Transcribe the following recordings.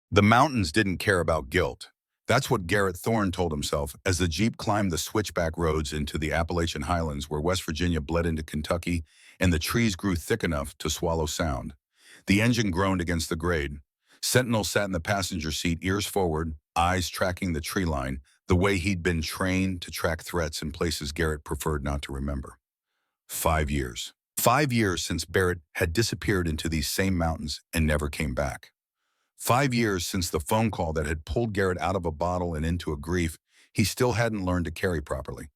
The mountains didn't care about guilt. That's what Garrett Thorne told himself as the Jeep climbed the switchback roads into the Appalachian Highlands where West Virginia bled into Kentucky and the trees grew thick enough to swallow sound. The engine groaned against the grade. Sentinel sat in the passenger seat, ears forward, eyes tracking the tree line, the way he'd been trained to track threats in places Garrett preferred not to remember. 5 years. 5 years since Barrett had disappeared into these same mountains and never came back. 5 years since the phone call that had pulled Garrett out of a bottle and into a grief he still hadn't learned to carry properly.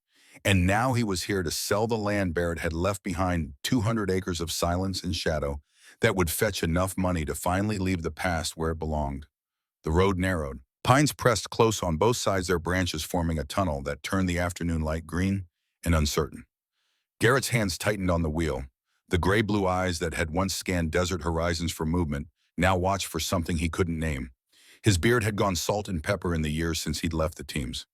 And now he was here to sell the land Barrett had left behind, 200 acres of silence and shadow that would fetch enough money to finally leave the past where it belonged. The road narrowed. Pines pressed close on both sides, their branches forming a tunnel that turned the afternoon light green and uncertain. Garrett's hands tightened on the wheel. The gray-blue eyes that had once scanned desert horizons for movement now watched for something he couldn't name. His beard had gone salt and pepper in the years since he'd left the teams.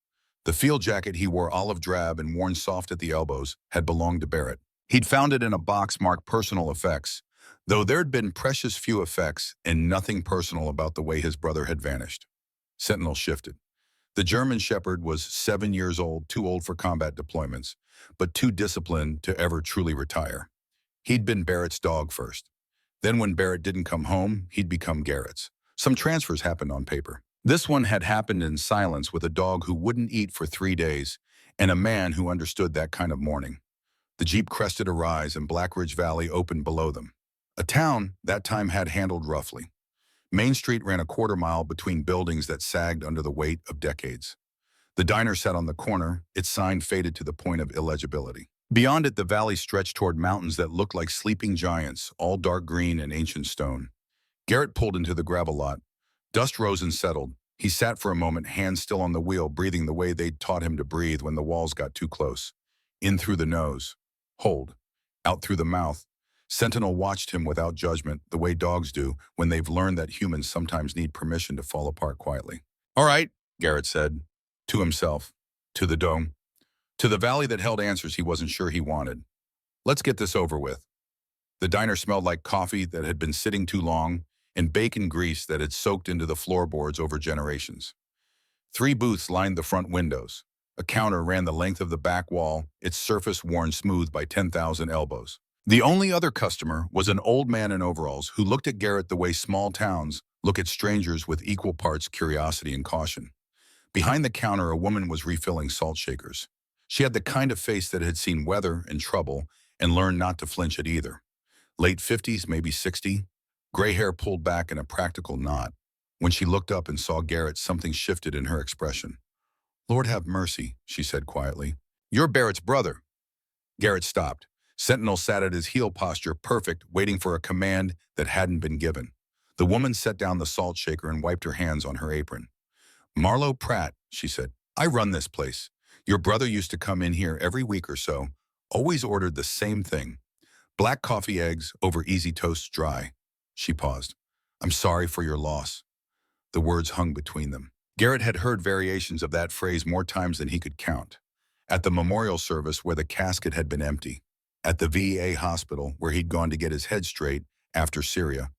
The field jacket he wore, olive drab and worn soft at the elbows, had belonged to Barrett. He'd found it in a box marked personal effects, though there'd been precious few effects and nothing personal about the way his brother had vanished. Sentinel shifted. The German Shepherd was 7 years old, too old for combat deployments, but too disciplined to ever truly retire. He'd been Barrett's dog first. Then when Barrett didn't come home, he'd become Garrett's. Some transfers happened on paper. This one had happened in silence, with a dog who wouldn't eat for 3 days and a man who understood that kind of mourning. The Jeep crested a rise and Black Ridge Valley opened below them. A town that time had handled roughly. Main Street ran a quarter-mile between buildings that sagged under the weight of decades. The diner sat on the corner, its sign faded to the point of illegibility. Beyond it, the valley stretched toward mountains that looked like sleeping giants, all dark green and ancient stone. Garrett pulled into the gravel lot. Dust rose and settled. He sat for a moment, hands still on the wheel, breathing the way they'd taught him to breathe when the walls got too close. In through the nose. Hold. Out through the mouth. Sentinel watched him without judgment, the way dogs do when they've learned that humans sometimes need permission to fall apart quietly. "All right," Garrett said, to himself, to the dome, to the valley that held answers he wasn't sure he wanted. "Let's get this over with." The diner smelled like coffee that had been sitting too long and bacon grease that had soaked into the floorboards over generations. 3 booths lined the front windows. A counter ran the length of the back wall, its surface worn smooth by 10,000 elbows. The only other customer was an old man in overalls who looked at Garrett the way small towns look at strangers, with equal parts curiosity and caution. Behind the counter, a woman was refilling salt shakers. She had the kind of face that had seen weather and trouble and learned not to flinch at either. Late 50s, maybe 60, gray hair pulled back in a practical knot. When she looked up and saw Garrett, something shifted in her expression. "Lord have mercy," she said quietly. "You're Barrett's brother." Garrett stopped. Sentinel sat at his heel posture, perfect, waiting for a command that hadn't been given. The woman set down the salt shaker and wiped her hands on her apron. "Marlowe Pratt," she said. "I run this place. Your brother used to come in here every week or so, always ordered the same thing. Black coffee, eggs over easy toast, dry." She paused. "I'm sorry for your loss." The words hung between them. Garrett had heard variations of that phrase more times than he could count. At the memorial service where the casket had been empty. At the VA hospital where he'd gone to get his head straight after Syria.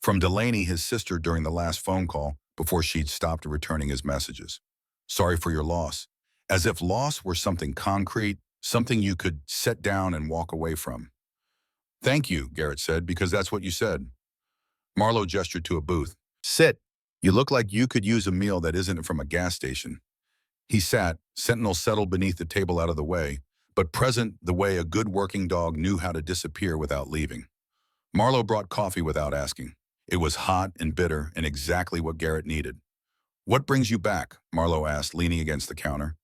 From Delaney, his sister, during the last phone call before she'd stopped returning his messages. Sorry for your loss. As if loss were something concrete, something you could set down and walk away from. "Thank you," Garrett said, "because that's what you said." Marlowe gestured to a booth. "Sit. You look like you could use a meal that isn't from a gas station." He sat, Sentinel settled beneath the table out of the way, but present the way a good working dog knew how to disappear without leaving. Marlowe brought coffee without asking. It was hot and bitter and exactly what Garrett needed. "What brings you back?" Marlowe asked, leaning against the counter.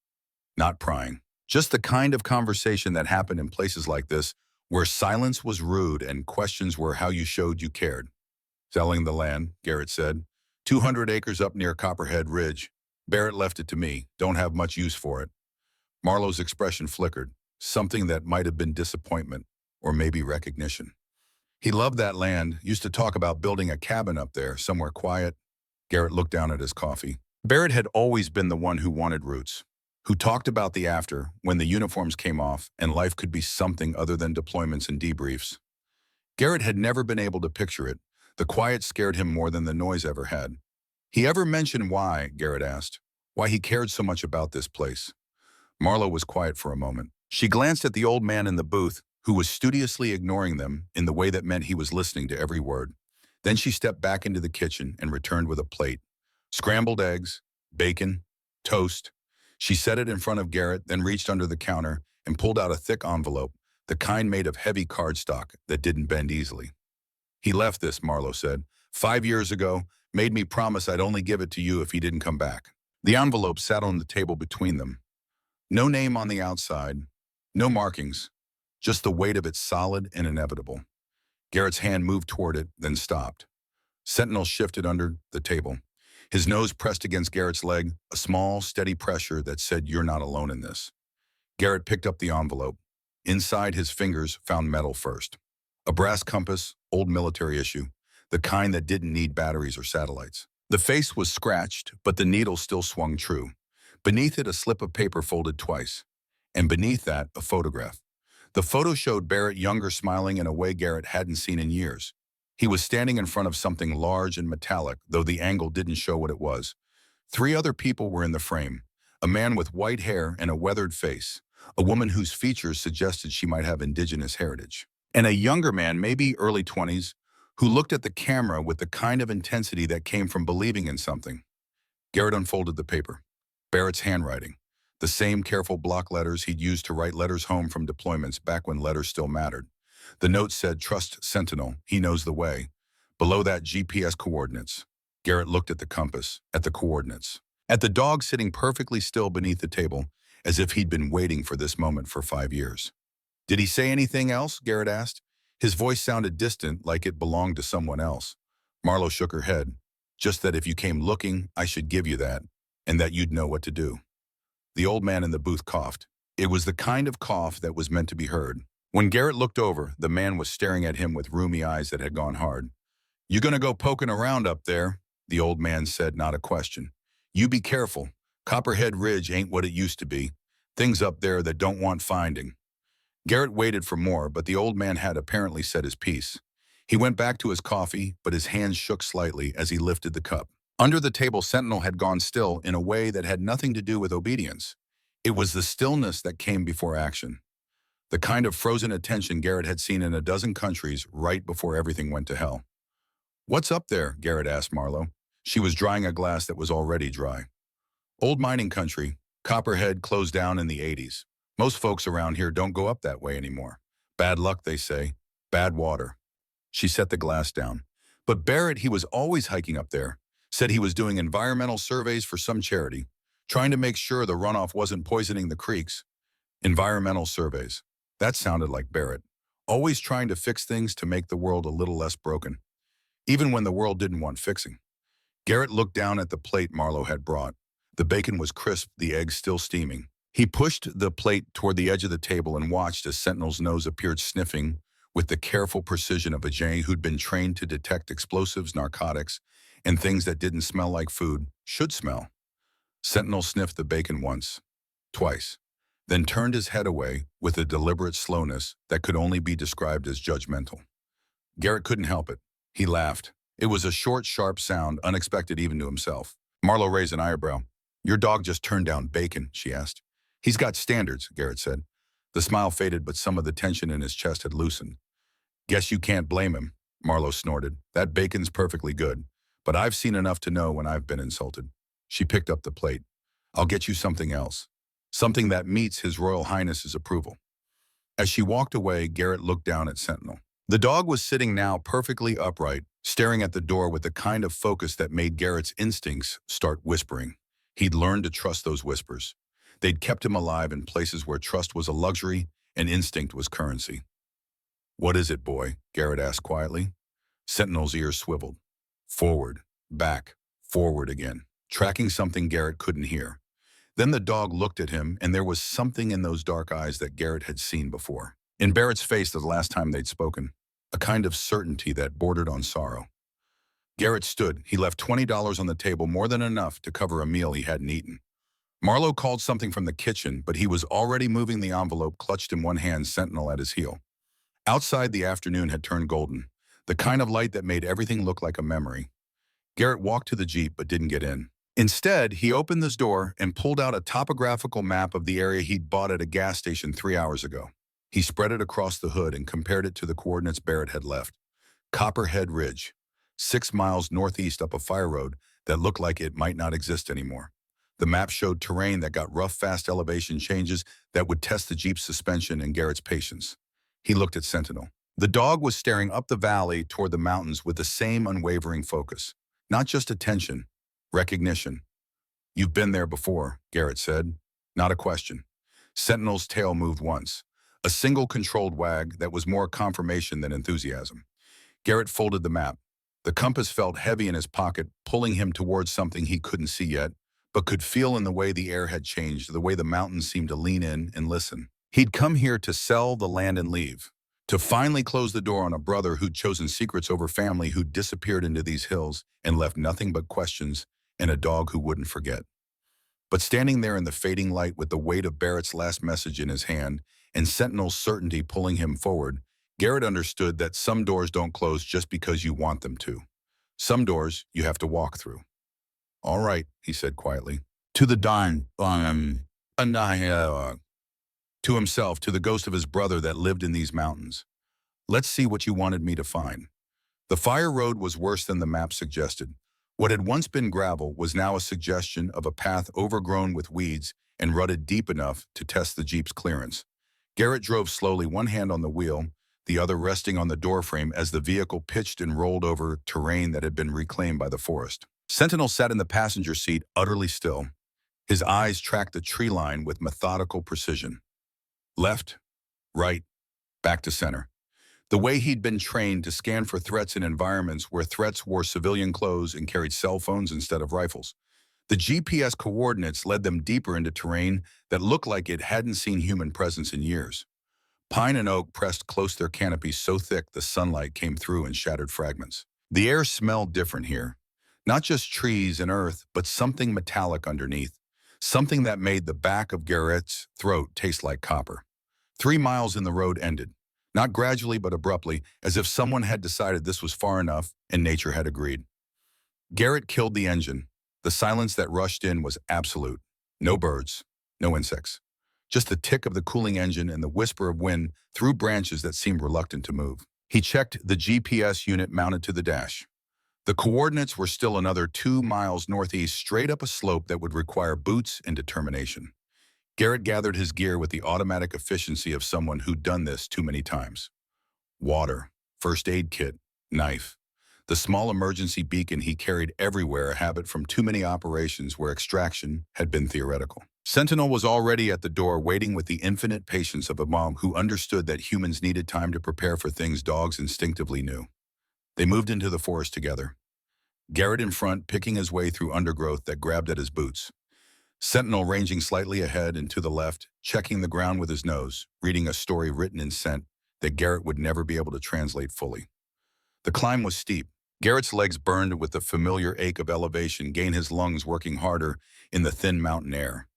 Not prying. Just the kind of conversation that happened in places like this, where silence was rude and questions were how you showed you cared. "Selling the land," Garrett said. 200 acres up near Copperhead Ridge. Barrett left it to me. Don't have much use for it." Marlowe's expression flickered, something that might have been disappointment or maybe recognition. "He loved that land, used to talk about building a cabin up there, somewhere quiet." Garrett looked down at his coffee. Barrett had always been the one who wanted roots, who talked about the after, when the uniforms came off and life could be something other than deployments and debriefs. Garrett had never been able to picture it. The quiet scared him more than the noise ever had. He ever mention why, Garrett asked, why he cared so much about this place? Marlo was quiet for a moment. She glanced at the old man in the booth, who was studiously ignoring them in the way that meant he was listening to every word. Then she stepped back into the kitchen and returned with a plate. Scrambled eggs, bacon, toast. She set it in front of Garrett, then reached under the counter and pulled out a thick envelope, the kind made of heavy cardstock that didn't bend easily. He left this, Marlo said, 5 years ago, made me promise I'd only give it to you if he didn't come back. The envelope sat on the table between them. No name on the outside, no markings, just the weight of it solid and inevitable. Garrett's hand moved toward it, then stopped. Sentinel shifted under the table. His nose pressed against Garrett's leg, a small, steady pressure that said, "You're not alone in this." Garrett picked up the envelope. Inside, his fingers found metal first. A brass compass, old military issue, the kind that didn't need batteries or satellites. The face was scratched, but the needle still swung true. Beneath it, a slip of paper folded twice. And beneath that, a photograph. The photo showed Barrett younger, smiling in a way Garrett hadn't seen in years. He was standing in front of something large and metallic, though the angle didn't show what it was. 3 other people were in the frame. A man with white hair and a weathered face. A woman whose features suggested she might have indigenous heritage. And a younger man, maybe early 20s, who looked at the camera with the kind of intensity that came from believing in something. Garrett unfolded the paper. Barrett's handwriting. The same careful block letters he'd used to write letters home from deployments back when letters still mattered. The note said, "Trust Sentinel, he knows the way." Below that, GPS coordinates. Garrett looked at the compass, at the coordinates, at the dog sitting perfectly still beneath the table, as if he'd been waiting for this moment for 5 years. "Did he say anything else?" Garrett asked. His voice sounded distant, like it belonged to someone else. Marlo shook her head. "Just that if you came looking, I should give you that, and that you'd know what to do." The old man in the booth coughed. It was the kind of cough that was meant to be heard. When Garrett looked over, the man was staring at him with rheumy eyes that had gone hard. "You gonna go poking around up there?" the old man said, not a question. "You be careful. Copperhead Ridge ain't what it used to be. Things up there that don't want finding." Garrett waited for more, but the old man had apparently said his piece. He went back to his coffee, but his hands shook slightly as he lifted the cup. Under the table, Sentinel had gone still in a way that had nothing to do with obedience. It was the stillness that came before action. The kind of frozen attention Garrett had seen in a dozen countries right before everything went to hell. "What's up there?" Garrett asked Marlo. She was drying a glass that was already dry. "Old mining country. Copperhead closed down in the 80s. Most folks around here don't go up that way anymore. Bad luck, they say. Bad water." She set the glass down. "But Barrett, he was always hiking up there. Said he was doing environmental surveys for some charity, trying to make sure the runoff wasn't poisoning the creeks." Environmental surveys. That sounded like Barrett. Always trying to fix things to make the world a little less broken, even when the world didn't want fixing. Garrett looked down at the plate Marlo had brought. The bacon was crisp, the eggs still steaming. He pushed the plate toward the edge of the table and watched as Sentinel's nose appeared, sniffing with the careful precision of a jay who'd been trained to detect explosives, narcotics, and things that didn't smell like food should smell. Sentinel sniffed the bacon once, twice, then turned his head away with a deliberate slowness that could only be described as judgmental. Garrett couldn't help it. He laughed. It was a short, sharp sound, unexpected even to himself. Marlo raised an eyebrow. "Your dog just turned down bacon?" she asked. "He's got standards," Garrett said. The smile faded, but some of the tension in his chest had loosened. "Guess you can't blame him," Marlo snorted. "That bacon's perfectly good, but I've seen enough to know when I've been insulted." She picked up the plate. "I'll get you something else. Something that meets His Royal Highness's approval." As she walked away, Garrett looked down at Sentinel. The dog was sitting now perfectly upright, staring at the door with the kind of focus that made Garrett's instincts start whispering. He'd learned to trust those whispers. They'd kept him alive in places where trust was a luxury and instinct was currency. "What is it, boy?" Garrett asked quietly. Sentinel's ears swiveled. Forward, back, forward again, tracking something Garrett couldn't hear. Then the dog looked at him, and there was something in those dark eyes that Garrett had seen before. In Barrett's face the last time they'd spoken, a kind of certainty that bordered on sorrow. Garrett stood. He left $20 on the table, more than enough to cover a meal he hadn't eaten. Marlo called something from the kitchen, but he was already moving the envelope clutched in one hand, Sentinel at his heel. Outside, the afternoon had turned golden, the kind of light that made everything look like a memory. Garrett walked to the Jeep but didn't get in. Instead, he opened this door and pulled out a topographical map of the area he'd bought at a gas station 3 hours ago. He spread it across the hood and compared it to the coordinates Barrett had left. Copperhead Ridge, 6 miles northeast up a fire road that looked like it might not exist anymore. The map showed terrain that got rough, fast elevation changes that would test the Jeep's suspension and Garrett's patience. He looked at Sentinel. The dog was staring up the valley toward the mountains with the same unwavering focus. Not just attention, recognition. "You've been there before," Garrett said. Not a question. Sentinel's tail moved once. A single controlled wag that was more confirmation than enthusiasm. Garrett folded the map. The compass felt heavy in his pocket, pulling him towards something he couldn't see yet, but could feel in the way the air had changed, the way the mountains seemed to lean in and listen. He'd come here to sell the land and leave, to finally close the door on a brother who'd chosen secrets over family, who'd disappeared into these hills and left nothing but questions and a dog who wouldn't forget. But standing there in the fading light with the weight of Barrett's last message in his hand and Sentinel's certainty pulling him forward, Garrett understood that some doors don't close just because you want them to. Some doors you have to walk through. "All right," he said quietly. To the dawn, to himself, to the ghost of his brother that lived in these mountains. "Let's see what you wanted me to find." The fire road was worse than the map suggested. What had once been gravel was now a suggestion of a path overgrown with weeds and rutted deep enough to test the Jeep's clearance. Garrett drove slowly, one hand on the wheel, the other resting on the doorframe as the vehicle pitched and rolled over terrain that had been reclaimed by the forest. Sentinel sat in the passenger seat, utterly still. His eyes tracked the tree line with methodical precision. Left, right, back to center. The way he'd been trained to scan for threats in environments where threats wore civilian clothes and carried cell phones instead of rifles. The GPS coordinates led them deeper into terrain that looked like it hadn't seen human presence in years. Pine and oak pressed close their canopies so thick the sunlight came through in shattered fragments. The air smelled different here. Not just trees and earth, but something metallic underneath. Something that made the back of Garrett's throat taste like copper. 3 miles in the road ended. Not gradually but abruptly, as if someone had decided this was far enough and nature had agreed. Garrett killed the engine. The silence that rushed in was absolute. No birds, no insects. Just the tick of the cooling engine and the whisper of wind through branches that seemed reluctant to move. He checked the GPS unit mounted to the dash. The coordinates were still another 2 miles northeast, straight up a slope that would require boots and determination. Garrett gathered his gear with the automatic efficiency of someone who'd done this too many times. Water, first aid kit, knife. The small emergency beacon he carried everywhere, a habit from too many operations where extraction had been theoretical. Sentinel was already at the door, waiting with the infinite patience of a mom who understood that humans needed time to prepare for things dogs instinctively knew. They moved into the forest together. Garrett in front, picking his way through undergrowth that grabbed at his boots. Sentinel ranging slightly ahead and to the left, checking the ground with his nose, reading a story written in scent that Garrett would never be able to translate fully. The climb was steep. Garrett's legs burned with the familiar ache of elevation, his lungs working harder in the thin mountain air.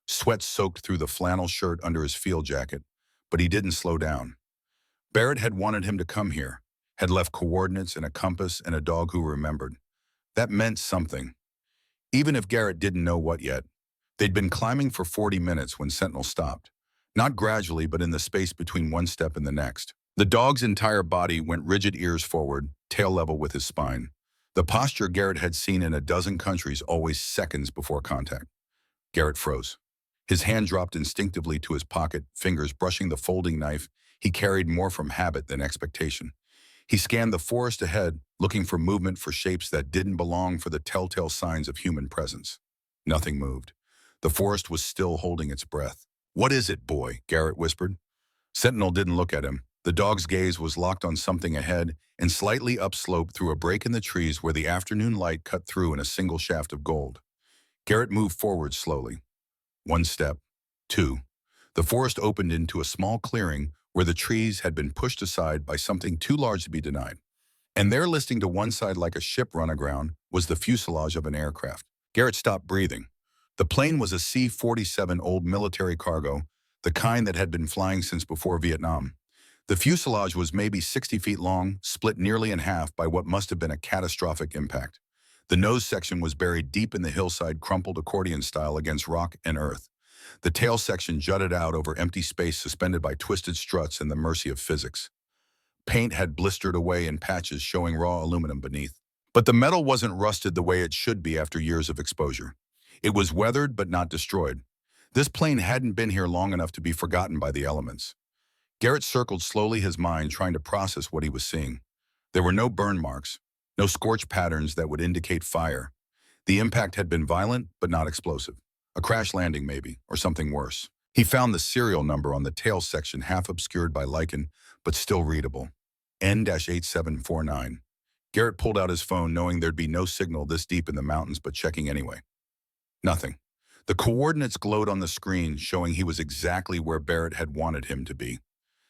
Sweat soaked through the flannel shirt under his field jacket, but he didn't slow down. Barrett had wanted him to come here, had left coordinates and a compass and a dog who remembered. That meant something. Even if Garrett didn't know what yet. They'd been climbing for 40 minutes when Sentinel stopped. Not gradually, but in the space between one step and the next. The dog's entire body went rigid, ears forward, tail level with his spine. The posture Garrett had seen in a dozen countries, always seconds before contact. Garrett froze. His hand dropped instinctively to his pocket, fingers brushing the folding knife he carried more from habit than expectation. He scanned the forest ahead, looking for movement, for shapes that didn't belong, for the telltale signs of human presence. Nothing moved. The forest was still holding its breath. "What is it, boy?" Garrett whispered. Sentinel didn't look at him. The dog's gaze was locked on something ahead and slightly upslope through a break in the trees where the afternoon light cut through in a single shaft of gold. Garrett moved forward slowly. 1 step. 2. The forest opened into a small clearing where the trees had been pushed aside by something too large to be denied. And there, listing to one side like a ship run aground, was the fuselage of an aircraft. Garrett stopped breathing. The plane was a C-47 old military cargo, the kind that had been flying since before Vietnam. The fuselage was maybe 60 feet long, split nearly in half by what must have been a catastrophic impact. The nose section was buried deep in the hillside, crumpled accordion style against rock and earth. The tail section jutted out over empty space, suspended by twisted struts and the mercy of physics. Paint had blistered away in patches, showing raw aluminum beneath. But the metal wasn't rusted the way it should be after years of exposure. It was weathered but not destroyed. This plane hadn't been here long enough to be forgotten by the elements. Garrett circled slowly, his mind trying to process what he was seeing. There were no burn marks, no scorch patterns that would indicate fire. The impact had been violent but not explosive. A crash landing maybe, or something worse. He found the serial number on the tail section, half obscured by lichen, but still readable. N-8749. Garrett pulled out his phone, knowing there'd be no signal this deep in the mountains, but checking anyway. Nothing. The coordinates glowed on the screen, showing he was exactly where Barrett had wanted him to be.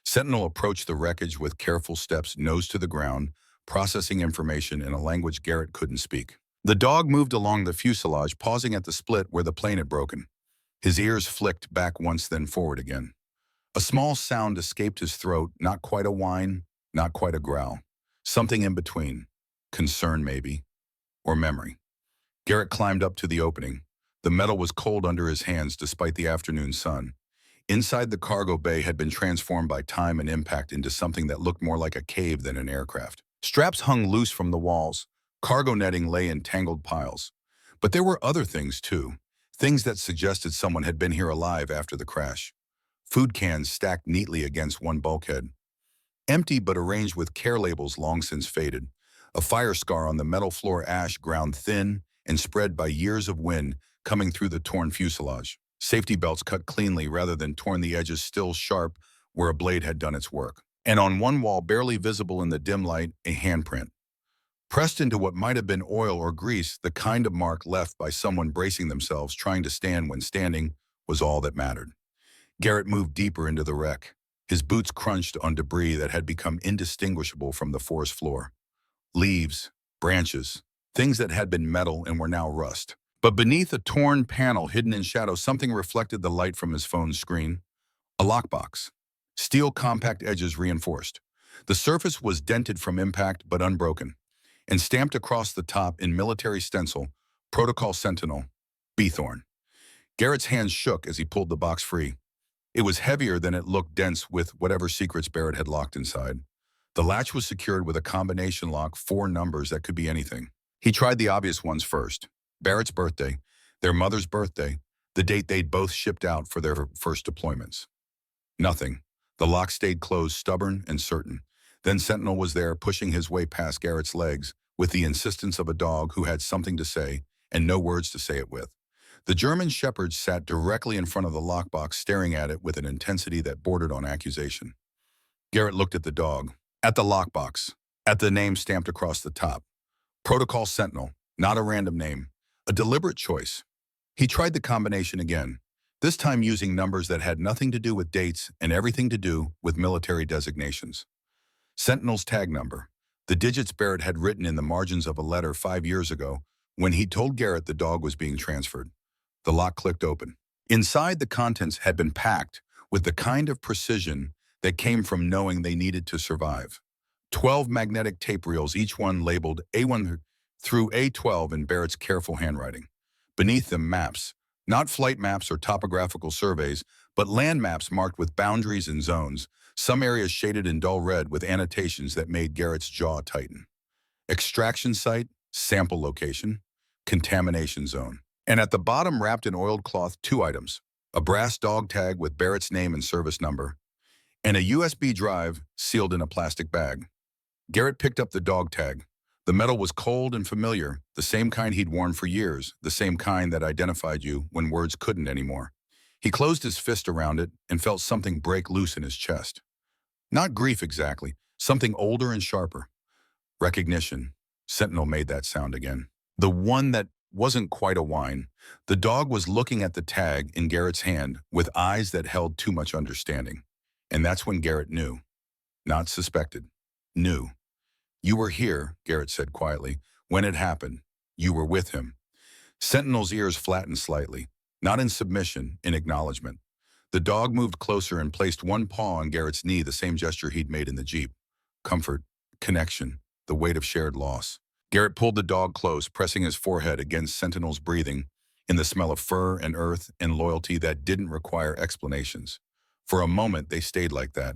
Sentinel approached the wreckage with careful steps, nose to the ground, processing information in a language Garrett couldn't speak. The dog moved along the fuselage, pausing at the split where the plane had broken. His ears flicked back once, then forward again. A small sound escaped his throat, not quite a whine, not quite a growl. Something in between. Concern, maybe. Or memory. Garrett climbed up to the opening. The metal was cold under his hands despite the afternoon sun. Inside, the cargo bay had been transformed by time and impact into something that looked more like a cave than an aircraft. Straps hung loose from the walls. Cargo netting lay in tangled piles. But there were other things, too. Things that suggested someone had been here alive after the crash. Food cans stacked neatly against one bulkhead. Empty but arranged with care labels long since faded. A fire scar on the metal floor, ash ground thin and spread by years of wind coming through the torn fuselage. Safety belts cut cleanly rather than torn, the edges still sharp where a blade had done its work. And on one wall, barely visible in the dim light, a handprint. Pressed into what might have been oil or grease, the kind of mark left by someone bracing themselves, trying to stand when standing was all that mattered. Garrett moved deeper into the wreck. His boots crunched on debris that had become indistinguishable from the forest floor. Leaves, branches, things that had been metal and were now rust. But beneath a torn panel hidden in shadow, something reflected the light from his phone's screen. A lockbox. Steel compact edges reinforced. The surface was dented from impact but unbroken. And stamped across the top in military stencil, Protocol Sentinel, B-Thorn. Garrett's hands shook as he pulled the box free. It was heavier than it looked, dense with whatever secrets Barrett had locked inside. The latch was secured with a combination lock, 4 numbers that could be anything. He tried the obvious ones first. Barrett's birthday, their mother's birthday, the date they'd both shipped out for their first deployments. Nothing. The lock stayed closed, stubborn and certain. Then Sentinel was there, pushing his way past Garrett's legs with the insistence of a dog who had something to say and no words to say it with. The German Shepherd sat directly in front of the lockbox, staring at it with an intensity that bordered on accusation. Garrett looked at the dog, at the lockbox, at the name stamped across the top. Protocol Sentinel, not a random name, a deliberate choice. He tried the combination again, this time using numbers that had nothing to do with dates and everything to do with military designations. Sentinel's tag number, the digits Barrett had written in the margins of a letter 5 years ago when he told Garrett the dog was being transferred. The lock clicked open. Inside, the contents had been packed with the kind of precision that came from knowing they needed to survive. 12 magnetic tape reels, each one labeled A1 through A12 in Barrett's careful handwriting. Beneath them, maps, not flight maps or topographical surveys, but land maps marked with boundaries and zones, some areas shaded in dull red with annotations that made Garrett's jaw tighten. Extraction site, sample location, contamination zone. And at the bottom, wrapped in oiled cloth, 2 items: a brass dog tag with Barrett's name and service number, and a USB drive sealed in a plastic bag. Garrett picked up the dog tag. The metal was cold and familiar, the same kind he'd worn for years, the same kind that identified you when words couldn't anymore. He closed his fist around it and felt something break loose in his chest. Not grief exactly, something older and sharper. Recognition. Sentinel made that sound again. The one that wasn't quite a whine. The dog was looking at the tag in Garrett's hand with eyes that held too much understanding. And that's when Garrett knew. Not suspected. Knew. You were here, Garrett said quietly. When it happened, you were with him. Sentinel's ears flattened slightly, not in submission, in acknowledgement. The dog moved closer and placed one paw on Garrett's knee, the same gesture he'd made in the Jeep. Comfort, connection, the weight of shared loss. Garrett pulled the dog close, pressing his forehead against Sentinel's breathing, in the smell of fur and earth and loyalty that didn't require explanations. For a moment, they stayed like that.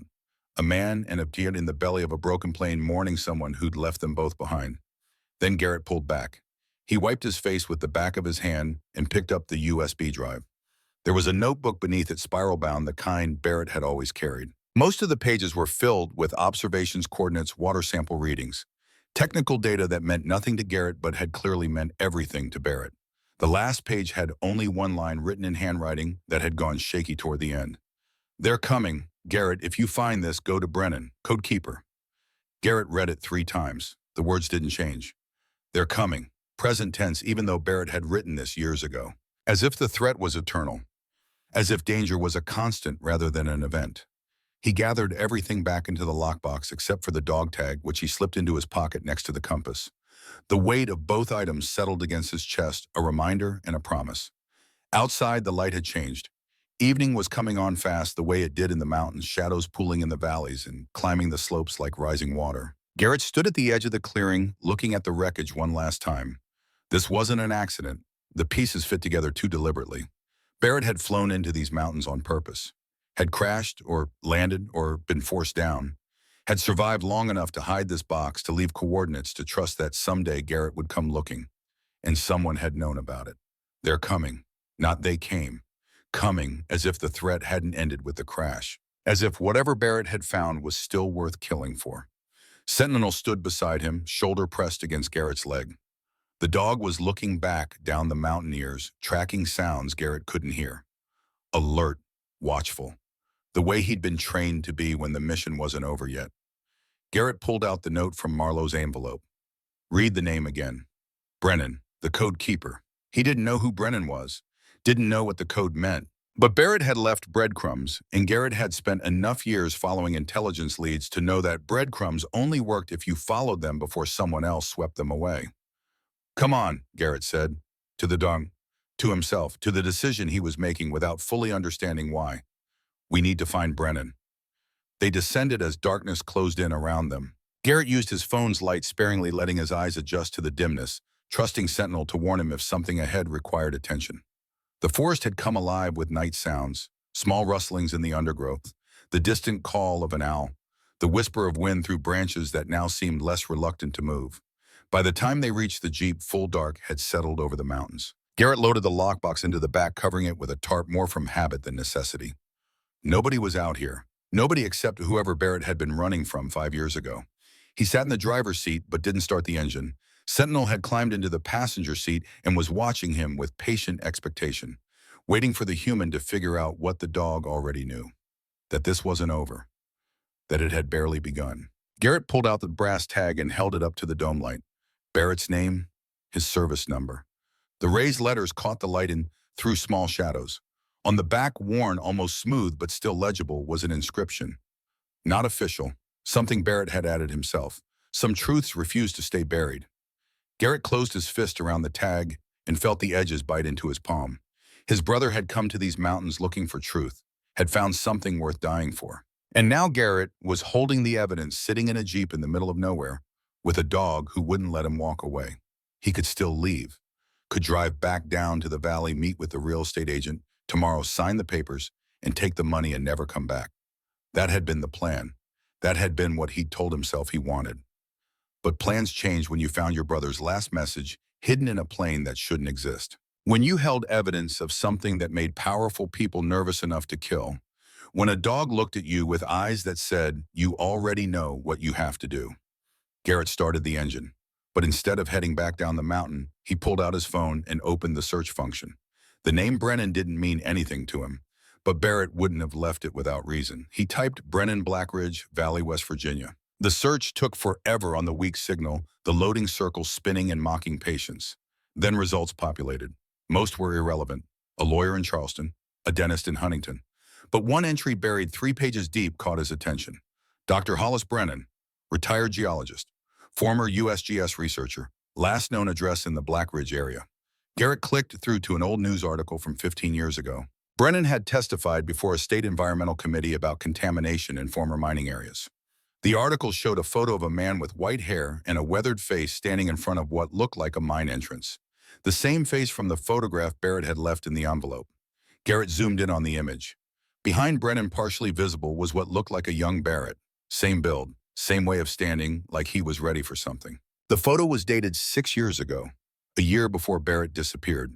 A man and a deer in the belly of a broken plane mourning someone who'd left them both behind. Then Garrett pulled back. He wiped his face with the back of his hand and picked up the USB drive. There was a notebook beneath it, spiral-bound, the kind Barrett had always carried. Most of the pages were filled with observations, coordinates, water sample readings. Technical data that meant nothing to Garrett but had clearly meant everything to Barrett. The last page had only one line written in handwriting that had gone shaky toward the end. "They're coming. Garrett, if you find this, go to Brennan, code keeper." Garrett read it 3 times. The words didn't change. "They're coming." Present tense, even though Barrett had written this years ago. As if the threat was eternal. As if danger was a constant rather than an event. He gathered everything back into the lockbox except for the dog tag, which he slipped into his pocket next to the compass. The weight of both items settled against his chest, a reminder and a promise. Outside, the light had changed. Evening was coming on fast the way it did in the mountains, shadows pooling in the valleys and climbing the slopes like rising water. Garrett stood at the edge of the clearing, looking at the wreckage one last time. This wasn't an accident. The pieces fit together too deliberately. Barrett had flown into these mountains on purpose. Had crashed or landed or been forced down. Had survived long enough to hide this box, to leave coordinates, to trust that someday Garrett would come looking. And someone had known about it. They're coming. Not they came. Coming as if the threat hadn't ended with the crash. As if whatever Barrett had found was still worth killing for. Sentinel stood beside him, shoulder pressed against Garrett's leg. The dog was looking back down the mountain ears, tracking sounds Garrett couldn't hear. Alert, watchful. The way he'd been trained to be when the mission wasn't over yet. Garrett pulled out the note from Marlowe's envelope. Read the name again. Brennan, the code keeper. He didn't know who Brennan was. Didn't know what the code meant. But Barrett had left breadcrumbs, and Garrett had spent enough years following intelligence leads to know that breadcrumbs only worked if you followed them before someone else swept them away. "Come on," Garrett said, to the dog, to himself, to the decision he was making without fully understanding why. "We need to find Brennan." They descended as darkness closed in around them. Garrett used his phone's light sparingly, letting his eyes adjust to the dimness, trusting Sentinel to warn him if something ahead required attention. The forest had come alive with night sounds, small rustlings in the undergrowth, the distant call of an owl, the whisper of wind through branches that now seemed less reluctant to move. By the time they reached the jeep, full dark had settled over the mountains. Garrett loaded the lockbox into the back, covering it with a tarp more from habit than necessity. Nobody was out here. Nobody except whoever Barrett had been running from 5 years ago. He sat in the driver's seat but didn't start the engine. Sentinel had climbed into the passenger seat and was watching him with patient expectation, waiting for the human to figure out what the dog already knew. That this wasn't over. That it had barely begun. Garrett pulled out the brass tag and held it up to the dome light. Barrett's name, his service number. The raised letters caught the light and threw small shadows. On the back, worn, almost smooth but still legible, was an inscription. Not official, something Barrett had added himself. Some truths refused to stay buried. Garrett closed his fist around the tag and felt the edges bite into his palm. His brother had come to these mountains looking for truth, had found something worth dying for. And now Garrett was holding the evidence, sitting in a jeep in the middle of nowhere, with a dog who wouldn't let him walk away. He could still leave, could drive back down to the valley, meet with the real estate agent, tomorrow sign the papers, and take the money and never come back. That had been the plan. That had been what he'd told himself he wanted. But plans change when you found your brother's last message hidden in a plane that shouldn't exist. When you held evidence of something that made powerful people nervous enough to kill. When a dog looked at you with eyes that said, "You already know what you have to do." Garrett started the engine, but instead of heading back down the mountain, he pulled out his phone and opened the search function. The name Brennan didn't mean anything to him, but Barrett wouldn't have left it without reason. He typed Brennan, Blackridge Valley, West Virginia. The search took forever on the weak signal, the loading circles spinning and mocking patience. Then results populated. Most were irrelevant. A lawyer in Charleston, a dentist in Huntington. But one entry buried 3 pages deep caught his attention. Dr. Hollis Brennan, retired geologist, former USGS researcher, last known address in the Blackridge area. Garrett clicked through to an old news article from 15 years ago. Brennan had testified before a state environmental committee about contamination in former mining areas. The article showed a photo of a man with white hair and a weathered face standing in front of what looked like a mine entrance. The same face from the photograph Barrett had left in the envelope. Garrett zoomed in on the image. Behind Brennan, partially visible, was what looked like a young Barrett. Same build, same way of standing, like he was ready for something. The photo was dated 6 years ago, a year before Barrett disappeared.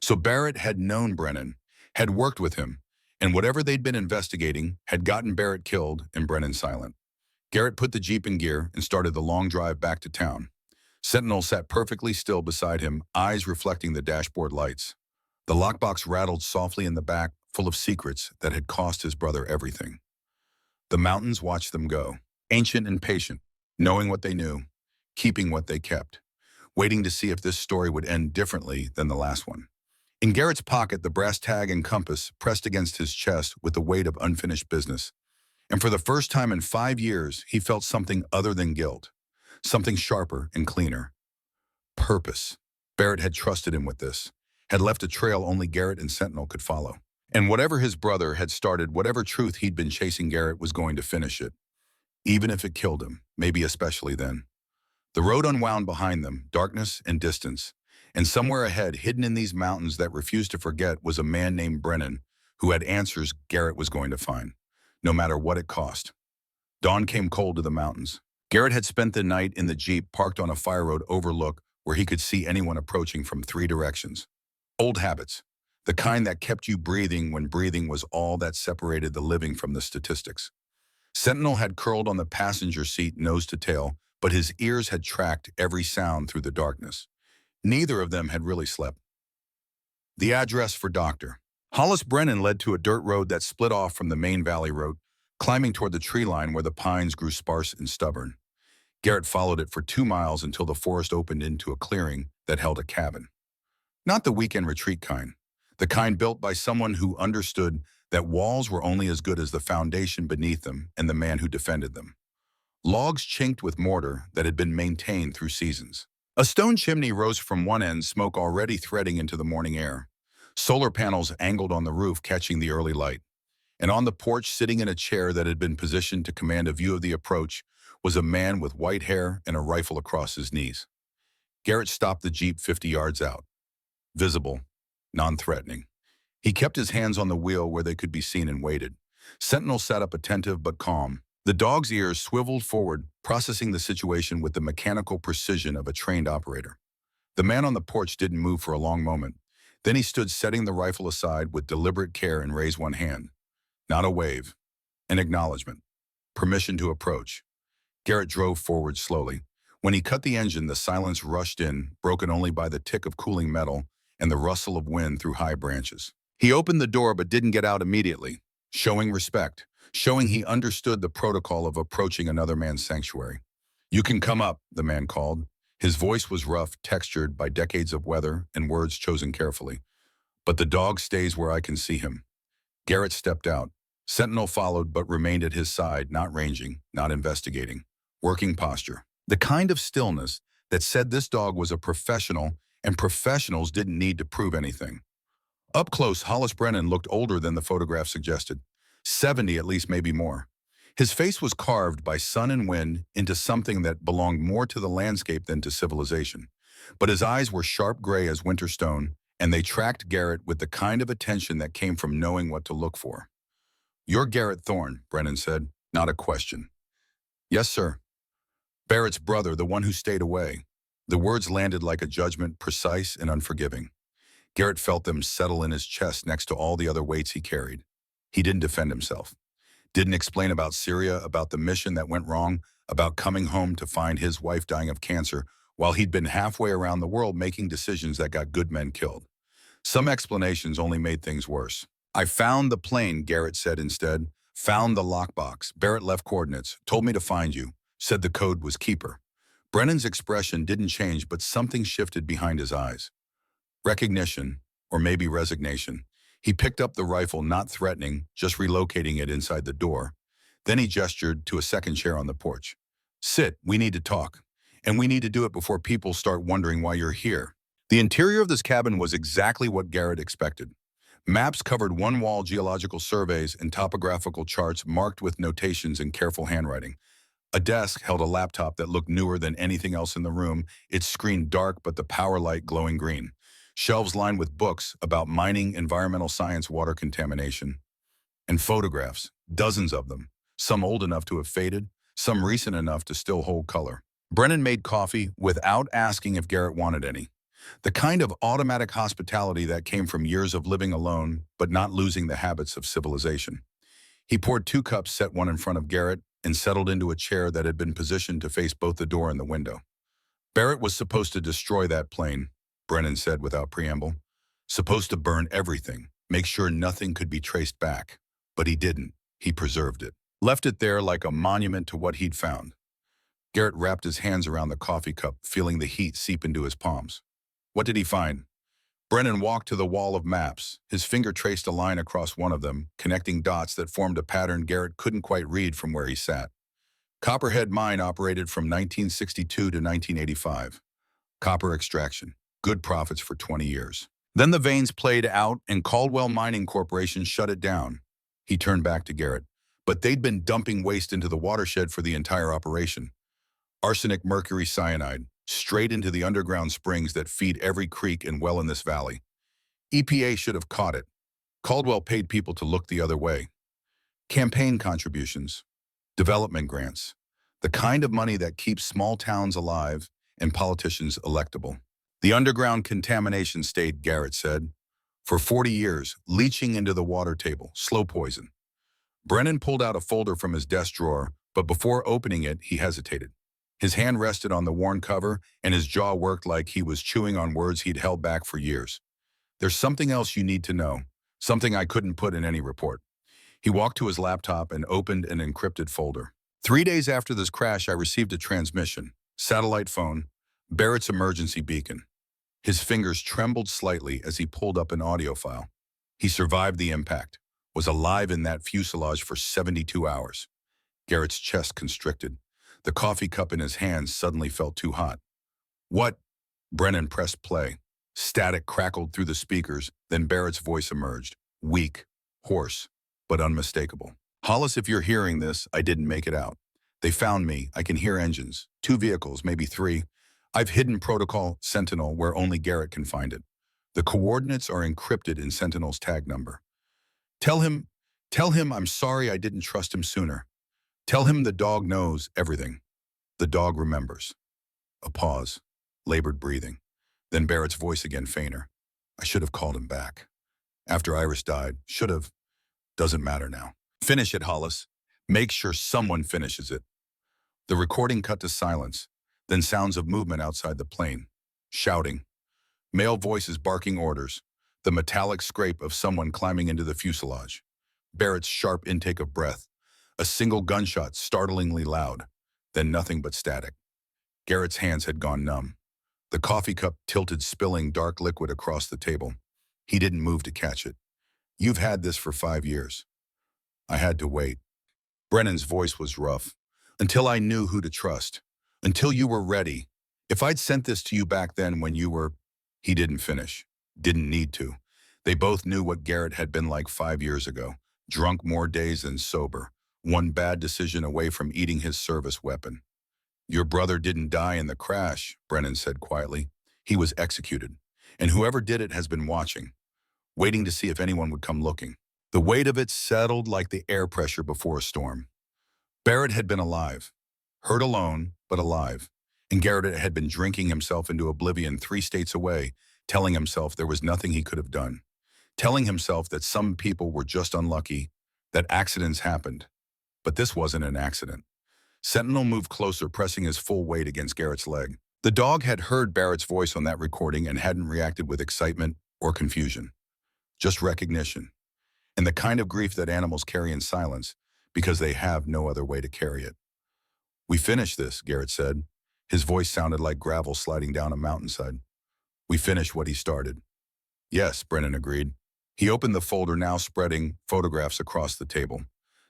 So Barrett had known Brennan, had worked with him, and whatever they'd been investigating had gotten Barrett killed and Brennan silent. Garrett put the Jeep in gear and started the long drive back to town. Sentinel sat perfectly still beside him, eyes reflecting the dashboard lights. The lockbox rattled softly in the back, full of secrets that had cost his brother everything. The mountains watched them go, ancient and patient, knowing what they knew, keeping what they kept, waiting to see if this story would end differently than the last one. In Garrett's pocket, the brass tag and compass pressed against his chest with the weight of unfinished business. And for the first time in 5 years, he felt something other than guilt, something sharper and cleaner. Purpose. Barrett had trusted him with this, had left a trail only Garrett and Sentinel could follow. And whatever his brother had started, whatever truth he'd been chasing, Garrett was going to finish it. Even if it killed him, maybe especially then. The road unwound behind them, darkness and distance. And somewhere ahead, hidden in these mountains that refused to forget, was a man named Brennan, who had answers Garrett was going to find, no matter what it cost. Dawn came cold to the mountains. Garrett had spent the night in the Jeep parked on a fire road overlook where he could see anyone approaching from 3 directions. Old habits, the kind that kept you breathing when breathing was all that separated the living from the statistics. Sentinel had curled on the passenger seat nose to tail, but his ears had tracked every sound through the darkness. Neither of them had really slept. The address for Dr. Hollis Brennan led to a dirt road that split off from the main valley road, climbing toward the tree line where the pines grew sparse and stubborn. Garrett followed it for 2 miles until the forest opened into a clearing that held a cabin. Not the weekend retreat kind, the kind built by someone who understood that walls were only as good as the foundation beneath them and the man who defended them. Logs chinked with mortar that had been maintained through seasons. A stone chimney rose from one end, smoke already threading into the morning air. Solar panels angled on the roof, catching the early light. And on the porch, sitting in a chair that had been positioned to command a view of the approach, was a man with white hair and a rifle across his knees. Garrett stopped the Jeep 50 yards out. Visible, non-threatening. He kept his hands on the wheel where they could be seen and waited. Sentinel sat up, attentive but calm. The dog's ears swiveled forward, processing the situation with the mechanical precision of a trained operator. The man on the porch didn't move for a long moment. Then he stood, setting the rifle aside with deliberate care, and raised one hand. Not a wave. An acknowledgement. Permission to approach. Garrett drove forward slowly. When he cut the engine, the silence rushed in, broken only by the tick of cooling metal and the rustle of wind through high branches. He opened the door but didn't get out immediately, showing respect, showing he understood the protocol of approaching another man's sanctuary. "You can come up," the man called. His voice was rough, textured by decades of weather and words chosen carefully. "But the dog stays where I can see him." Garrett stepped out. Sentinel followed but remained at his side, not ranging, not investigating. Working posture. The kind of stillness that said this dog was a professional, and professionals didn't need to prove anything. Up close, Hollis Brennan looked older than the photograph suggested. 70 at least, maybe more. His face was carved by sun and wind into something that belonged more to the landscape than to civilization. But his eyes were sharp gray as winter stone, and they tracked Garrett with the kind of attention that came from knowing what to look for. "You're Garrett Thorne," Brennan said, not a question. "Yes, sir." "Barrett's brother, the one who stayed away." The words landed like a judgment, precise and unforgiving. Garrett felt them settle in his chest next to all the other weights he carried. He didn't defend himself. Didn't explain about Syria, about the mission that went wrong, about coming home to find his wife dying of cancer, while he'd been halfway around the world making decisions that got good men killed. Some explanations only made things worse. "I found the plane," Garrett said instead. "Found the lockbox. Barrett left coordinates. Told me to find you. Said the code was keeper." Brennan's expression didn't change, but something shifted behind his eyes. Recognition, or maybe resignation. He picked up the rifle, not threatening, just relocating it inside the door. Then he gestured to a second chair on the porch. "Sit, we need to talk. And we need to do it before people start wondering why you're here." The interior of this cabin was exactly what Garrett expected. Maps covered one wall, geological surveys, and topographical charts marked with notations in careful handwriting. A desk held a laptop that looked newer than anything else in the room, its screen dark but the power light glowing green. Shelves lined with books about mining, environmental science, water contamination. And photographs, dozens of them, some old enough to have faded, some recent enough to still hold color. Brennan made coffee without asking if Garrett wanted any. The kind of automatic hospitality that came from years of living alone but not losing the habits of civilization. He poured 2 cups, set one in front of Garrett, and settled into a chair that had been positioned to face both the door and the window. Barrett was supposed to destroy that plane, Brennan said without preamble. Supposed to burn everything, make sure nothing could be traced back. But he didn't. He preserved it. Left it there like a monument to what he'd found. Garrett wrapped his hands around the coffee cup, feeling the heat seep into his palms. What did he find? Brennan walked to the wall of maps. His finger traced a line across one of them, connecting dots that formed a pattern Garrett couldn't quite read from where he sat. Copperhead Mine operated from 1962 to 1985. Copper extraction. Good profits for 20 years. Then the veins played out and Caldwell Mining Corporation shut it down. He turned back to Garrett. But they'd been dumping waste into the watershed for the entire operation. Arsenic, mercury, cyanide, straight into the underground springs that feed every creek and well in this valley. EPA should have caught it. Caldwell paid people to look the other way. Campaign contributions, development grants, the kind of money that keeps small towns alive and politicians electable. The underground contamination stayed, Garrett said. For 40 years, leaching into the water table, slow poison. Brennan pulled out a folder from his desk drawer, but before opening it, he hesitated. His hand rested on the worn cover, and his jaw worked like he was chewing on words he'd held back for years. There's something else you need to know, something I couldn't put in any report. He walked to his laptop and opened an encrypted folder. 3 days after this crash, I received a transmission, satellite phone, Barrett's emergency beacon. His fingers trembled slightly as he pulled up an audio file. He survived the impact, was alive in that fuselage for 72 hours. Garrett's chest constricted. The coffee cup in his hands suddenly felt too hot. What? Brennan pressed play. Static crackled through the speakers, then Barrett's voice emerged. Weak, hoarse, but unmistakable. Hollis, if you're hearing this, I didn't make it out. They found me. I can hear engines. 2 vehicles, maybe 3. I've hidden Protocol Sentinel where only Garrett can find it. The coordinates are encrypted in Sentinel's tag number. Tell him I'm sorry I didn't trust him sooner. Tell him the dog knows everything. The dog remembers. A pause, labored breathing. Then Barrett's voice again fainter. I should have called him back. After Iris died, should have. Doesn't matter now. Finish it, Hollis. Make sure someone finishes it. The recording cut to silence, then sounds of movement outside the plane. Shouting. Male voices barking orders. The metallic scrape of someone climbing into the fuselage. Barrett's sharp intake of breath. A single gunshot, startlingly loud. Then nothing but static. Garrett's hands had gone numb. The coffee cup tilted, spilling dark liquid across the table. He didn't move to catch it. You've had this for 5 years. I had to wait. Brennan's voice was rough. Until I knew who to trust. Until you were ready. If I'd sent this to you back then when you were... He didn't finish. Didn't need to. They both knew what Garrett had been like 5 years ago. Drunk more days than sober. One bad decision away from eating his service weapon. Your brother didn't die in the crash, Brennan said quietly. He was executed. And whoever did it has been watching. Waiting to see if anyone would come looking. The weight of it settled like the air pressure before a storm. Barrett had been alive. Hurt alone, but alive. And Garrett had been drinking himself into oblivion 3 states away, telling himself there was nothing he could have done. Telling himself that some people were just unlucky, that accidents happened. But this wasn't an accident. Sentinel moved closer, pressing his full weight against Garrett's leg. The dog had heard Barrett's voice on that recording and hadn't reacted with excitement or confusion. Just recognition. And the kind of grief that animals carry in silence because they have no other way to carry it. We finished this, Garrett said. His voice sounded like gravel sliding down a mountainside. We finished what he started. Yes, Brennan agreed. He opened the folder, now spreading photographs across the table.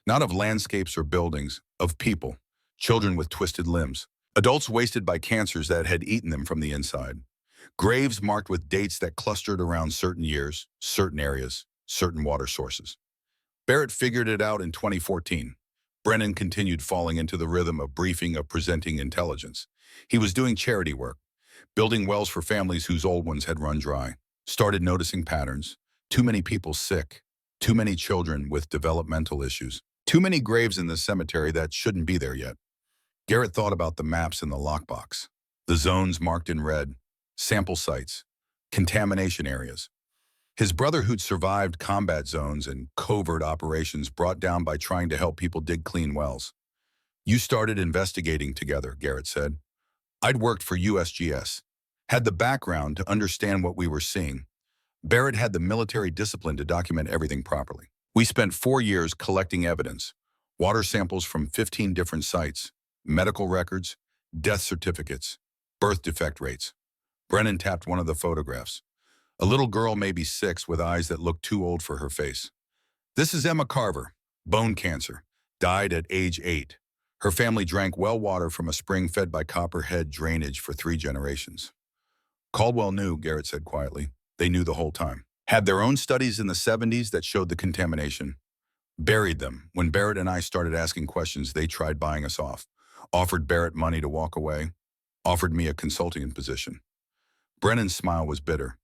Not of landscapes or buildings, of people, children with twisted limbs, adults wasted by cancers that had eaten them from the inside, graves marked with dates that clustered around certain years, certain areas, certain water sources. Barrett figured it out in 2014. Brennan continued falling into the rhythm of briefing of presenting intelligence. He was doing charity work, building wells for families whose old ones had run dry. Started noticing patterns. Too many people sick. Too many children with developmental issues. Too many graves in the cemetery that shouldn't be there yet. Garrett thought about the maps in the lockbox. The zones marked in red. Sample sites. Contamination areas. His brother, who'd survived combat zones and covert operations brought down by trying to help people dig clean wells. You started investigating together, Garrett said. I'd worked for USGS, had the background to understand what we were seeing. Barrett had the military discipline to document everything properly. We spent 4 years collecting evidence, water samples from 15 different sites, medical records, death certificates, birth defect rates. Brennan tapped one of the photographs. A little girl, maybe 6, with eyes that looked too old for her face. This is Emma Carver, bone cancer, died at age 8. Her family drank well water from a spring fed by Copperhead drainage for 3 generations. Caldwell knew, Garrett said quietly. They knew the whole time. Had their own studies in the 70s that showed the contamination. Buried them. When Barrett and I started asking questions, they tried buying us off. Offered Barrett money to walk away. Offered me a consulting position. Brennan's smile was bitter.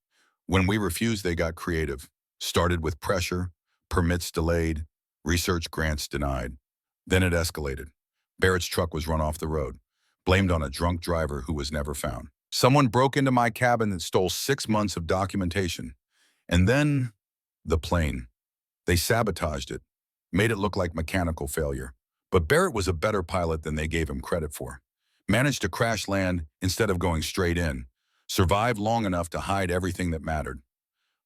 When we refused, they got creative. Started with pressure, permits delayed, research grants denied. Then it escalated. Barrett's truck was run off the road, blamed on a drunk driver who was never found. Someone broke into my cabin and stole 6 months of documentation. And then, the plane. They sabotaged it, made it look like mechanical failure. But Barrett was a better pilot than they gave him credit for. Managed to crash land instead of going straight in. Survived long enough to hide everything that mattered.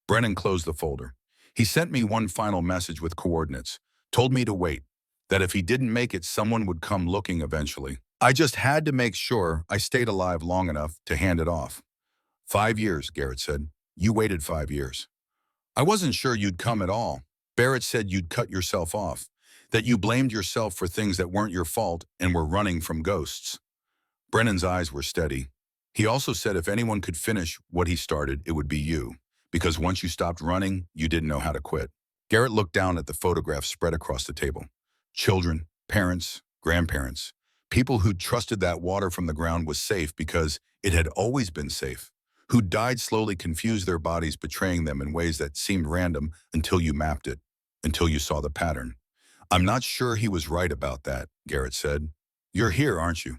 Brennan closed the folder. He sent me one final message with coordinates. Told me to wait. That if he didn't make it, someone would come looking eventually. I just had to make sure I stayed alive long enough to hand it off. 5 years, Garrett said. You waited 5 years. I wasn't sure you'd come at all. Barrett said you'd cut yourself off, that you blamed yourself for things that weren't your fault and were running from ghosts. Brennan's eyes were steady. He also said if anyone could finish what he started, it would be you, because once you stopped running, you didn't know how to quit. Garrett looked down at the photographs spread across the table. Children, parents, grandparents, people who'd trusted that water from the ground was safe because it had always been safe, who died slowly, confused their bodies, betraying them in ways that seemed random until you mapped it, until you saw the pattern. I'm not sure he was right about that, Garrett said. You're here, aren't you?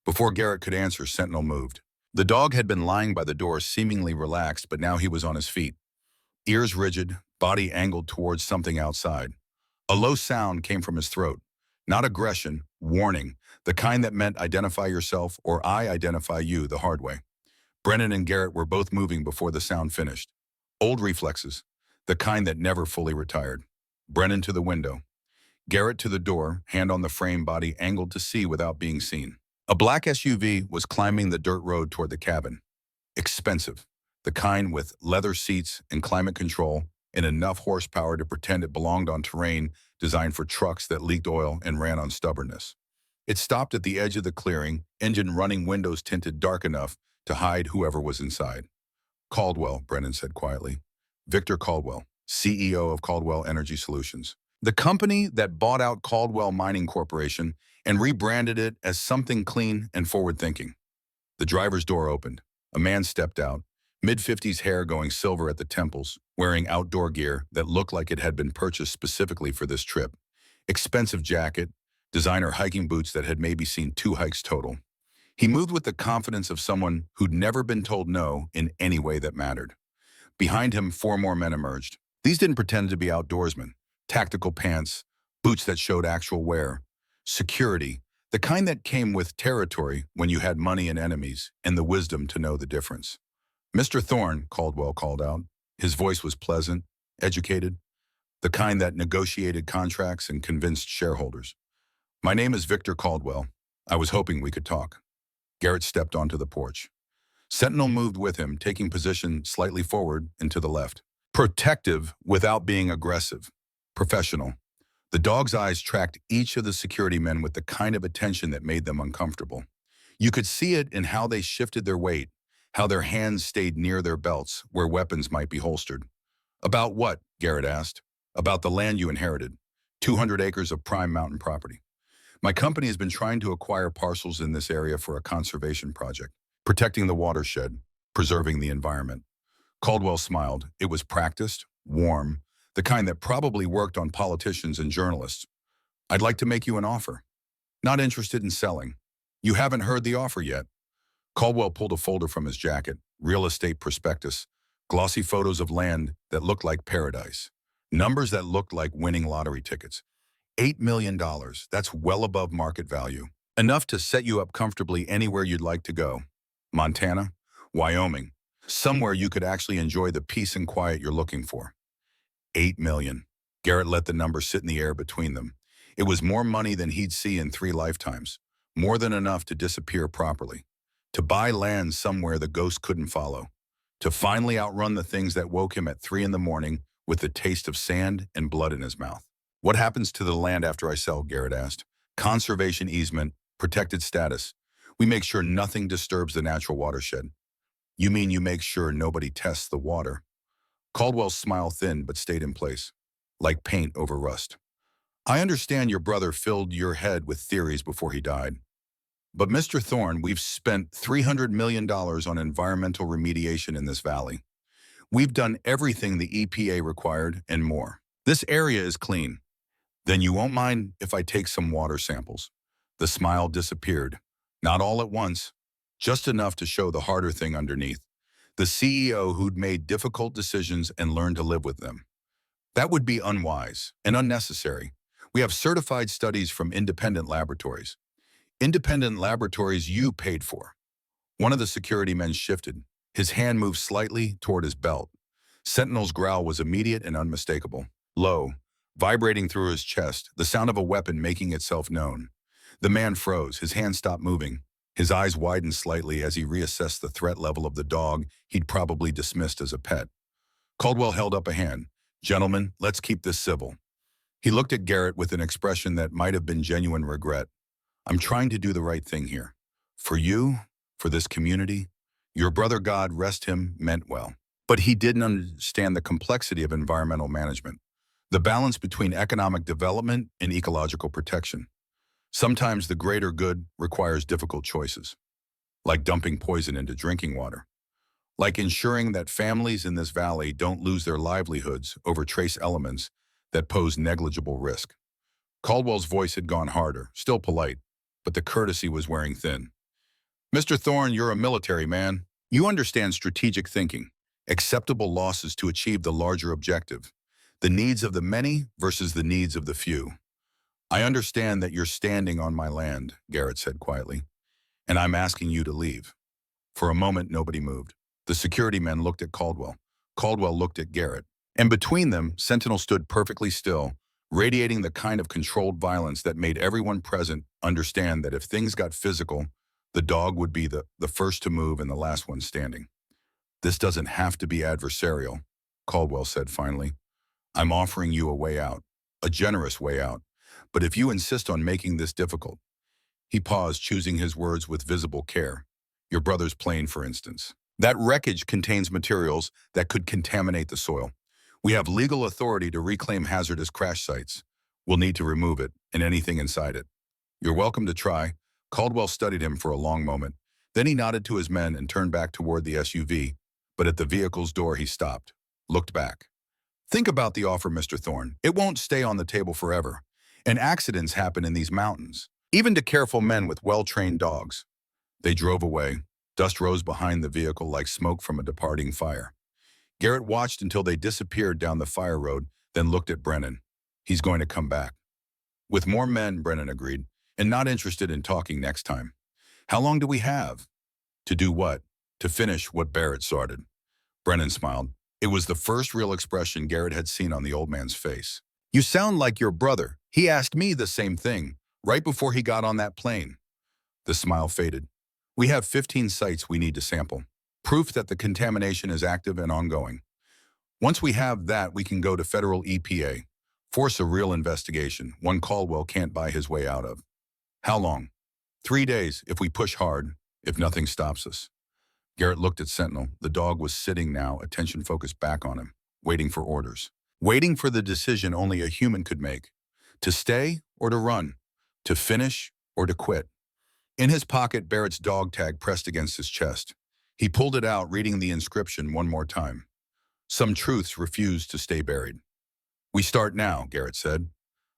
Before Garrett could answer, Sentinel moved. The dog had been lying by the door, seemingly relaxed, but now he was on his feet. Ears rigid, body angled towards something outside. A low sound came from his throat. Not aggression, warning, the kind that meant identify yourself or I identify you the hard way. Brennan and Garrett were both moving before the sound finished. Old reflexes, the kind that never fully retired. Brennan to the window. Garrett to the door, hand on the frame, body angled to see without being seen. A black SUV was climbing the dirt road toward the cabin. Expensive, the kind with leather seats and climate control and enough horsepower to pretend it belonged on terrain designed for trucks that leaked oil and ran on stubbornness. It stopped at the edge of the clearing, engine running, windows tinted dark enough to hide whoever was inside. Caldwell, Brennan said quietly. Victor Caldwell, CEO of Caldwell Energy Solutions. The company that bought out Caldwell Mining Corporation and rebranded it as something clean and forward-thinking. The driver's door opened. A man stepped out, mid-50s, hair going silver at the temples, wearing outdoor gear that looked like it had been purchased specifically for this trip. Expensive jacket, designer hiking boots that had maybe seen 2 hikes total. He moved with the confidence of someone who'd never been told no in any way that mattered. Behind him, 4 more men emerged. These didn't pretend to be outdoorsmen. Tactical pants, boots that showed actual wear. Security, the kind that came with territory when you had money and enemies and the wisdom to know the difference. Mr. Thorne, Caldwell called out. His voice was pleasant, educated, the kind that negotiated contracts and convinced shareholders. My name is Victor Caldwell. I was hoping we could talk. Garrett stepped onto the porch. Sentinel moved with him, taking position slightly forward and to the left. Protective without being aggressive. Professional. The dog's eyes tracked each of the security men with the kind of attention that made them uncomfortable. You could see it in how they shifted their weight, how their hands stayed near their belts where weapons might be holstered. About what? Garrett asked. About the land you inherited. 200 acres of prime mountain property. My company has been trying to acquire parcels in this area for a conservation project, protecting the watershed, preserving the environment. Caldwell smiled. It was practiced, warm, the kind that probably worked on politicians and journalists. I'd like to make you an offer. Not interested in selling. You haven't heard the offer yet. Caldwell pulled a folder from his jacket, real estate prospectus, glossy photos of land that looked like paradise, numbers that looked like winning lottery tickets. $8 million, that's well above market value. Enough to set you up comfortably anywhere you'd like to go. Montana, Wyoming, somewhere you could actually enjoy the peace and quiet you're looking for. 8 million. Garrett let the number sit in the air between them. It was more money than he'd see in 3 lifetimes, more than enough to disappear properly, to buy land somewhere the ghost couldn't follow, to finally outrun the things that woke him at 3 in the morning with the taste of sand and blood in his mouth. What happens to the land after I sell? Garrett asked. Conservation easement, protected status. We make sure nothing disturbs the natural watershed. You mean you make sure nobody tests the water? Caldwell's smile thinned but stayed in place, like paint over rust. I understand your brother filled your head with theories before he died. But Mr. Thorne, we've spent $300 million on environmental remediation in this valley. We've done everything the EPA required and more. This area is clean. Then you won't mind if I take some water samples. The smile disappeared. Not all at once, just enough to show the harder thing underneath. The CEO who'd made difficult decisions and learned to live with them. That would be unwise and unnecessary. We have certified studies from independent laboratories. Independent laboratories you paid for. One of the security men shifted. His hand moved slightly toward his belt. Sentinel's growl was immediate and unmistakable. Low, vibrating through his chest, the sound of a weapon making itself known. The man froze. His hand stopped moving. His eyes widened slightly as he reassessed the threat level of the dog he'd probably dismissed as a pet. Caldwell held up a hand. Gentlemen, let's keep this civil. He looked at Garrett with an expression that might have been genuine regret. I'm trying to do the right thing here. For you, for this community. Your brother, God rest him, meant well. But he didn't understand the complexity of environmental management, the balance between economic development and ecological protection. Sometimes the greater good requires difficult choices, like dumping poison into drinking water, like ensuring that families in this valley don't lose their livelihoods over trace elements that pose negligible risk. Caldwell's voice had gone harder, still polite, but the courtesy was wearing thin. Mr. Thorne, you're a military man. You understand strategic thinking, acceptable losses to achieve the larger objective, the needs of the many versus the needs of the few. I understand that you're standing on my land, Garrett said quietly, and I'm asking you to leave. For a moment, nobody moved. The security men looked at Caldwell. Caldwell looked at Garrett. And between them, Sentinel stood perfectly still, radiating the kind of controlled violence that made everyone present understand that if things got physical, the dog would be the first to move and the last one standing. This doesn't have to be adversarial, Caldwell said finally. I'm offering you a way out, a generous way out. But if you insist on making this difficult, he paused, choosing his words with visible care. Your brother's plane, for instance. That wreckage contains materials that could contaminate the soil. We have legal authority to reclaim hazardous crash sites. We'll need to remove it and anything inside it. You're welcome to try. Caldwell studied him for a long moment. Then he nodded to his men and turned back toward the SUV. But at the vehicle's door, he stopped, looked back. Think about the offer, Mr. Thorne. It won't stay on the table forever. And accidents happen in these mountains, even to careful men with well-trained dogs. They drove away. Dust rose behind the vehicle like smoke from a departing fire. Garrett watched until they disappeared down the fire road, then looked at Brennan. He's going to come back. With more men, Brennan agreed, and not interested in talking next time. How long do we have? To do what? To finish what Barrett started. Brennan smiled. It was the first real expression Garrett had seen on the old man's face. You sound like your brother. He asked me the same thing, right before he got on that plane. The smile faded. We have 15 sites we need to sample. Proof that the contamination is active and ongoing. Once we have that, we can go to federal EPA. Force a real investigation, one Caldwell can't buy his way out of. How long? 3 days, if we push hard, if nothing stops us. Garrett looked at Sentinel. The dog was sitting now, attention focused back on him, waiting for orders. Waiting for the decision only a human could make. To stay or to run? To finish or to quit? In his pocket, Barrett's dog tag pressed against his chest. He pulled it out, reading the inscription one more time. Some truths refused to stay buried. We start now, Garrett said.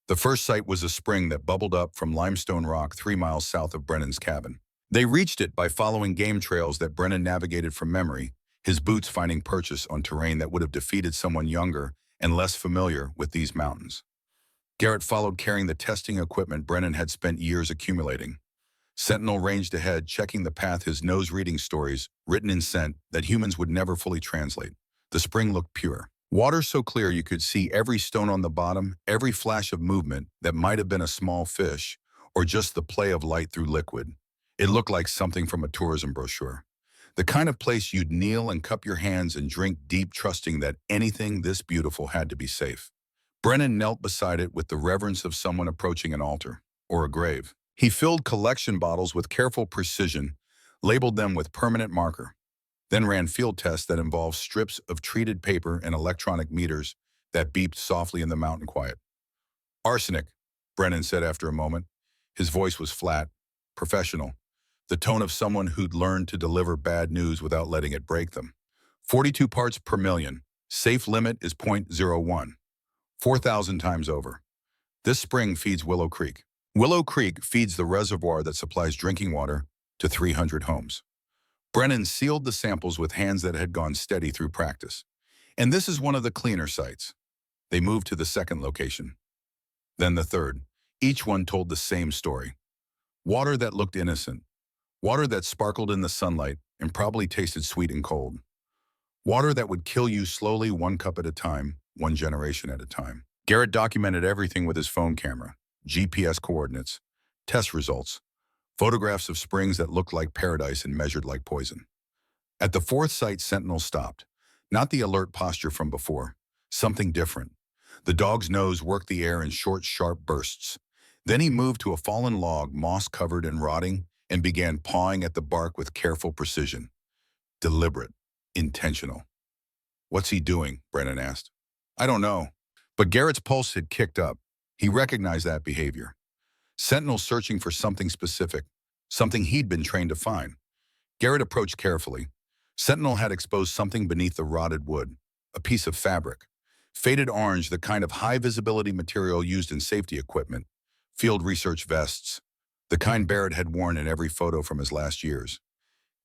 The first site was a spring that bubbled up from limestone rock 3 miles south of Brennan's cabin. They reached it by following game trails that Brennan navigated from memory, his boots finding purchase on terrain that would have defeated someone younger and less familiar with these mountains. Garrett followed, carrying the testing equipment Brennan had spent years accumulating. Sentinel ranged ahead, checking the path, his nose reading stories, written in scent, that humans would never fully translate. The spring looked pure. Water so clear you could see every stone on the bottom, every flash of movement that might have been a small fish, or just the play of light through liquid. It looked like something from a tourism brochure. The kind of place you'd kneel and cup your hands and drink deep, trusting that anything this beautiful had to be safe. Brennan knelt beside it with the reverence of someone approaching an altar, or a grave. He filled collection bottles with careful precision, labeled them with permanent marker, then ran field tests that involved strips of treated paper and electronic meters that beeped softly in the mountain quiet. Arsenic, Brennan said after a moment. His voice was flat, professional, the tone of someone who'd learned to deliver bad news without letting it break them. 42 parts per million. Safe limit is 0.01. 4,000 times over. This spring feeds Willow Creek. Willow Creek feeds the reservoir that supplies drinking water to 300 homes. Brennan sealed the samples with hands that had gone steady through practice. And this is one of the cleaner sites. They moved to the second location. Then the third. Each one told the same story. Water that looked innocent. Water that sparkled in the sunlight and probably tasted sweet and cold. Water that would kill you slowly, one cup at a time, one generation at a time. Garrett documented everything with his phone camera. GPS coordinates, test results, photographs of springs that looked like paradise and measured like poison. At the fourth site, Sentinel stopped. Not the alert posture from before. Something different. The dog's nose worked the air in short, sharp bursts. Then he moved to a fallen log, moss-covered and rotting, and began pawing at the bark with careful precision. Deliberate. Intentional. What's he doing? Brennan asked. I don't know. But Garrett's pulse had kicked up. He recognized that behavior. Sentinel searching for something specific, something he'd been trained to find. Garrett approached carefully. Sentinel had exposed something beneath the rotted wood, a piece of fabric. Faded orange, the kind of high-visibility material used in safety equipment, field research vests, the kind Barrett had worn in every photo from his last years.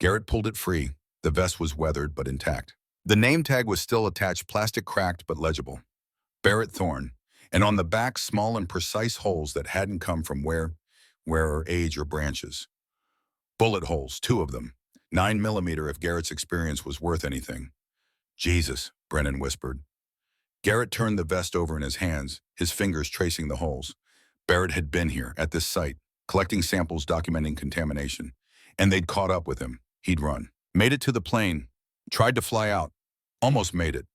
Garrett pulled it free. The vest was weathered but intact. The name tag was still attached, plastic cracked but legible. Barrett Thorne, and on the back, small and precise holes that hadn't come from wear or age or branches. Bullet holes, 2 of them, 9mm if Garrett's experience was worth anything. Jesus, Brennan whispered. Garrett turned the vest over in his hands, his fingers tracing the holes. Barrett had been here, at this site, collecting samples documenting contamination, and they'd caught up with him. He'd run. Made it to the plane. Tried to fly out. Almost made it.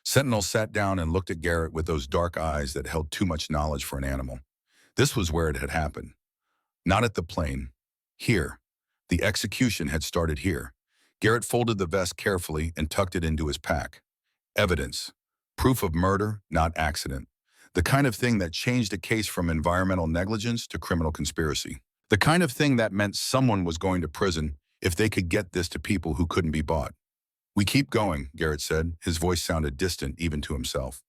Sentinel sat down and looked at Garrett with those dark eyes that held too much knowledge for an animal. This was where it had happened. Not at the plane. Here. The execution had started here. Garrett folded the vest carefully and tucked it into his pack. Evidence. Proof of murder, not accident. The kind of thing that changed a case from environmental negligence to criminal conspiracy. The kind of thing that meant someone was going to prison if they could get this to people who couldn't be bought. We keep going, Garrett said. His voice sounded distant even to himself.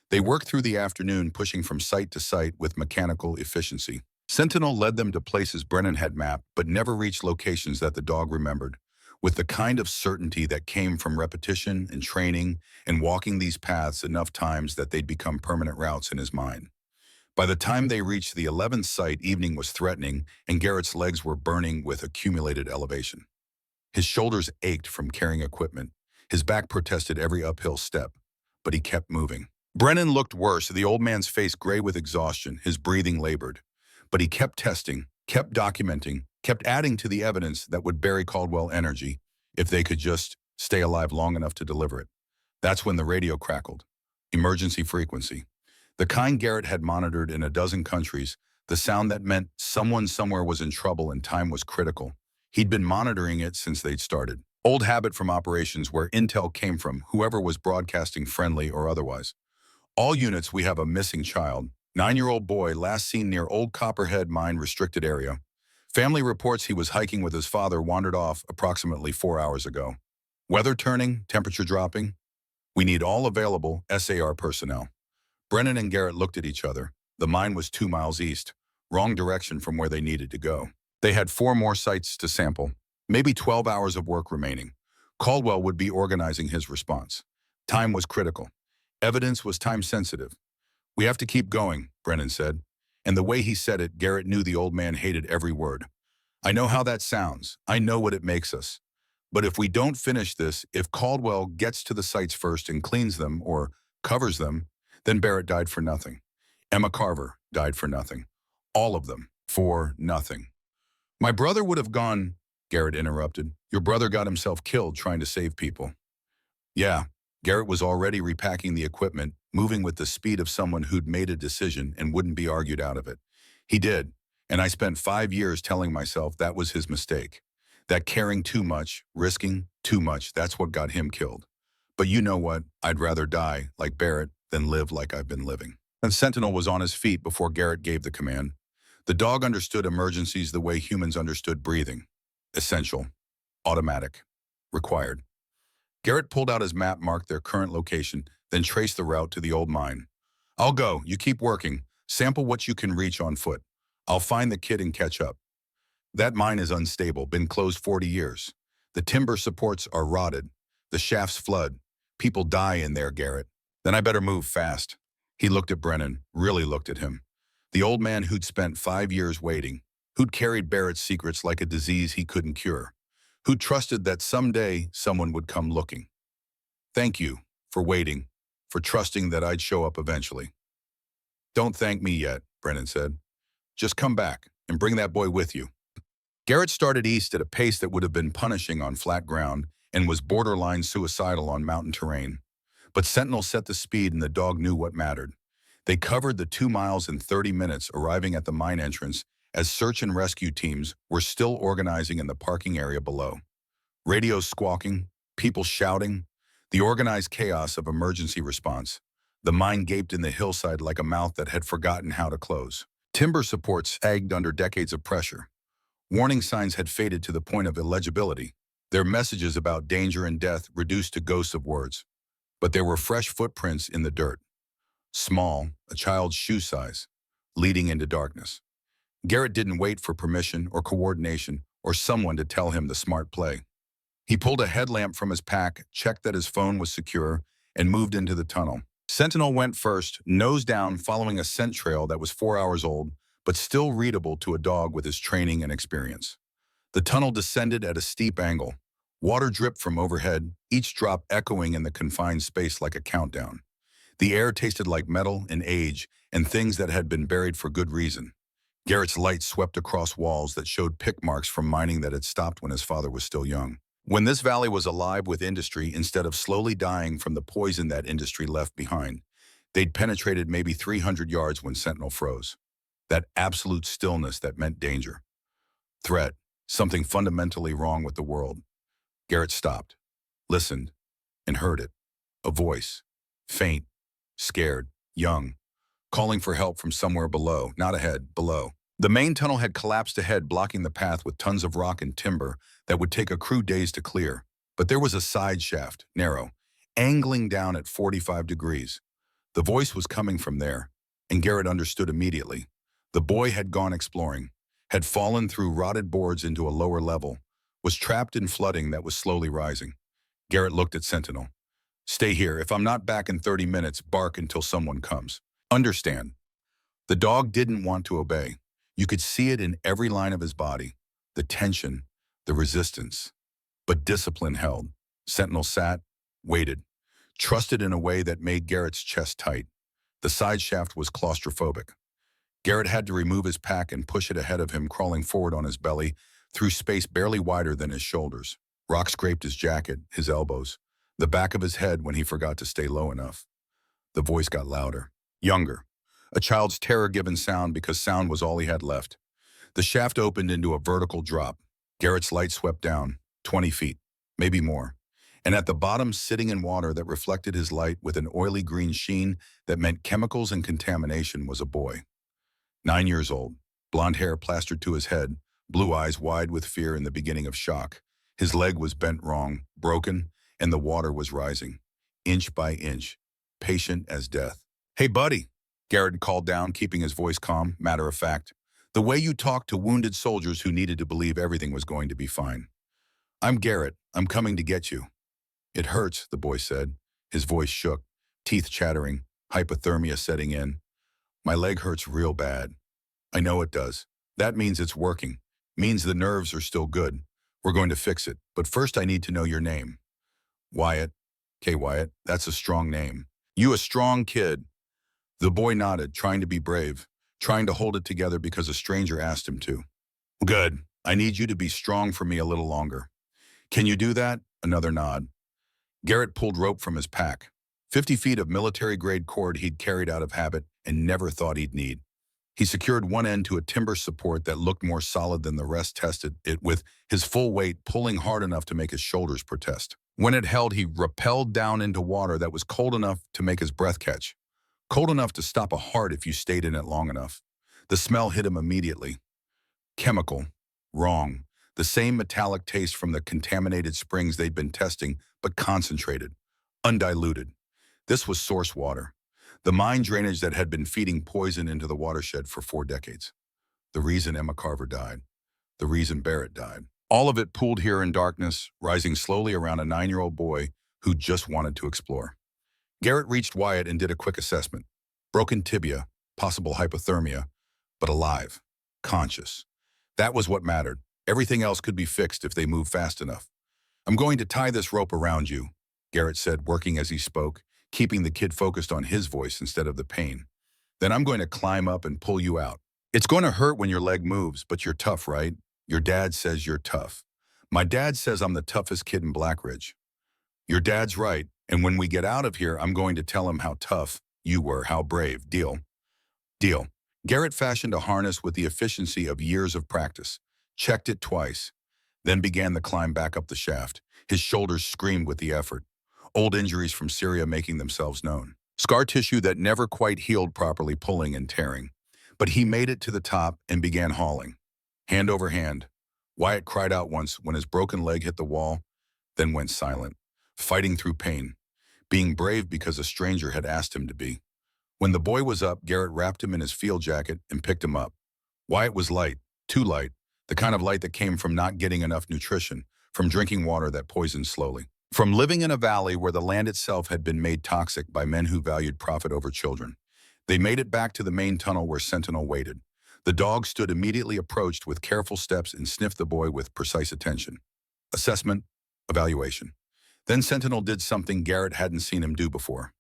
They worked through the afternoon, pushing from site to site with mechanical efficiency. Sentinel led them to places Brennan had mapped, but never reached locations that the dog remembered, with the kind of certainty that came from repetition and training and walking these paths enough times that they'd become permanent routes in his mind. By the time they reached the 11th site, evening was threatening, and Garrett's legs were burning with accumulated elevation. His shoulders ached from carrying equipment. His back protested every uphill step, but he kept moving. Brennan looked worse, the old man's face gray with exhaustion, his breathing labored. But he kept testing, kept documenting, kept adding to the evidence that would bury Caldwell Energy if they could just stay alive long enough to deliver it. That's when the radio crackled. Emergency frequency. The kind Garrett had monitored in a dozen countries, the sound that meant someone somewhere was in trouble and time was critical. He'd been monitoring it since they'd started. Old habit from operations where intel came from, whoever was broadcasting, friendly or otherwise. All units, we have a missing child. 9-year-old boy last seen near Old Copperhead Mine restricted area. Family reports he was hiking with his father wandered off approximately 4 hours ago. Weather turning, temperature dropping. We need all available SAR personnel. Brennan and Garrett looked at each other. The mine was 2 miles east, wrong direction from where they needed to go. They had 4 more sites to sample, maybe 12 hours of work remaining. Caldwell would be organizing his response. Time was critical. Evidence was time-sensitive. "We have to keep going," Brennan said. And the way he said it, Garrett knew the old man hated every word. "I know how that sounds. I know what it makes us. But if we don't finish this, if Caldwell gets to the sites first and cleans them or covers them, then Barrett died for nothing. Emma Carver died for nothing. All of them for nothing." "My brother would have gone," Garrett interrupted. "Your brother got himself killed trying to save people." Yeah, Garrett was already repacking the equipment, moving with the speed of someone who'd made a decision and wouldn't be argued out of it. He did, and I spent 5 years telling myself that was his mistake. That caring too much, risking too much, that's what got him killed. But you know what? I'd rather die like Barrett than live like I've been living. And Sentinel was on his feet before Garrett gave the command. The dog understood emergencies the way humans understood breathing. Essential. Automatic. Required. Garrett pulled out his map, marked their current location, then traced the route to the old mine. "I'll go. You keep working. Sample what you can reach on foot. I'll find the kid and catch up." "That mine is unstable, been closed 40 years. The timber supports are rotted. The shafts flood. People die in there, Garrett." "Then I better move fast." He looked at Brennan, really looked at him. The old man who'd spent 5 years waiting, who'd carried Barrett's secrets like a disease he couldn't cure, who trusted that someday someone would come looking. "Thank you for waiting, for trusting that I'd show up eventually." "Don't thank me yet," Brennan said. "Just come back and bring that boy with you." Garrett started east at a pace that would have been punishing on flat ground and was borderline suicidal on mountain terrain. But Sentinel set the speed and the dog knew what mattered. They covered the 2 miles in 30 minutes, arriving at the mine entrance as search and rescue teams were still organizing in the parking area below. Radios squawking, people shouting, the organized chaos of emergency response. The mine gaped in the hillside like a mouth that had forgotten how to close. Timber supports sagged under decades of pressure. Warning signs had faded to the point of illegibility, their messages about danger and death reduced to ghosts of words. But there were fresh footprints in the dirt. Small, a child's shoe size, leading into darkness. Garrett didn't wait for permission or coordination or someone to tell him the smart play. He pulled a headlamp from his pack, checked that his phone was secure, and moved into the tunnel. Sentinel went first, nose down, following a scent trail that was 4 hours old, but still readable to a dog with his training and experience. The tunnel descended at a steep angle. Water dripped from overhead, each drop echoing in the confined space like a countdown. The air tasted like metal and age and things that had been buried for good reason. Garrett's light swept across walls that showed pick marks from mining that had stopped when his father was still young. When this valley was alive with industry instead of slowly dying from the poison that industry left behind, they'd penetrated maybe 300 yards when Sentinel froze. That absolute stillness that meant danger. Threat, something fundamentally wrong with the world. Garrett stopped, listened, and heard it. A voice, faint, scared, young, calling for help from somewhere below, not ahead, below. The main tunnel had collapsed ahead, blocking the path with tons of rock and timber that would take a crew days to clear. But there was a side shaft, narrow, angling down at 45 degrees. The voice was coming from there, and Garrett understood immediately. The boy had gone exploring, had fallen through rotted boards into a lower level, was trapped in flooding that was slowly rising. Garrett looked at Sentinel. "Stay here. If I'm not back in 30 minutes, bark until someone comes. Understand?" The dog didn't want to obey. You could see it in every line of his body, the tension, the resistance. But discipline held. Sentinel sat, waited, trusted in a way that made Garrett's chest tight. The side shaft was claustrophobic. Garrett had to remove his pack and push it ahead of him, crawling forward on his belly through space barely wider than his shoulders. Rock scraped his jacket, his elbows, the back of his head when he forgot to stay low enough. The voice got louder, younger, a child's terror-given sound because sound was all he had left. The shaft opened into a vertical drop. Garrett's light swept down, 20 feet, maybe more, and at the bottom, sitting in water that reflected his light with an oily green sheen that meant chemicals and contamination, was a boy. 9 years old, blonde hair plastered to his head, blue eyes wide with fear in the beginning of shock. His leg was bent wrong, broken, and the water was rising, inch by inch, patient as death. "Hey, buddy," Garrett called down, keeping his voice calm, matter of fact. "The way you talk to wounded soldiers who needed to believe everything was going to be fine. I'm Garrett. I'm coming to get you." "It hurts," the boy said. His voice shook, teeth chattering, hypothermia setting in. "My leg hurts real bad." "I know it does. That means it's working. Means the nerves are still good. We're going to fix it. But first I need to know your name." "Wyatt." "Okay, Wyatt, that's a strong name. You a strong kid." The boy nodded, trying to be brave, trying to hold it together because a stranger asked him to. "Good. I need you to be strong for me a little longer." "Can you do that?" Another nod. Garrett pulled rope from his pack. 50 feet of military-grade cord he'd carried out of habit and never thought he'd need. He secured one end to a timber support that looked more solid than the rest, tested it with his full weight pulling hard enough to make his shoulders protest. When it held, he rappelled down into water that was cold enough to make his breath catch. Cold enough to stop a heart if you stayed in it long enough. The smell hit him immediately. Chemical. Wrong. The same metallic taste from the contaminated springs they'd been testing, but concentrated. Undiluted. This was source water. The mine drainage that had been feeding poison into the watershed for 4 decades. The reason Emma Carver died. The reason Barrett died. All of it pooled here in darkness, rising slowly around a 9-year-old boy who just wanted to explore. Garrett reached Wyatt and did a quick assessment. Broken tibia, possible hypothermia, but alive, conscious. That was what mattered. Everything else could be fixed if they moved fast enough. "I'm going to tie this rope around you," Garrett said, working as he spoke, keeping the kid focused on his voice instead of the pain. "Then I'm going to climb up and pull you out. It's going to hurt when your leg moves, but you're tough, right? Your dad says you're tough." "My dad says I'm the toughest kid in Blackridge." "Your dad's right, and when we get out of here, I'm going to tell him how tough you were, how brave. Deal?" "Deal." Garrett fashioned a harness with the efficiency of years of practice, checked it twice, then began the climb back up the shaft. His shoulders screamed with the effort, old injuries from Syria making themselves known. Scar tissue that never quite healed properly, pulling and tearing. But he made it to the top and began hauling. Hand over hand. Wyatt cried out once when his broken leg hit the wall, then went silent, fighting through pain, being brave because a stranger had asked him to be. When the boy was up, Garrett wrapped him in his field jacket and picked him up. Wyatt was light, too light, the kind of light that came from not getting enough nutrition, from drinking water that poisoned slowly, from living in a valley where the land itself had been made toxic by men who valued profit over children. They made it back to the main tunnel where Sentinel waited. The dog stood immediately, approached with careful steps and sniffed the boy with precise attention. Assessment, evaluation. Then Sentinel did something Garrett hadn't seen him do before.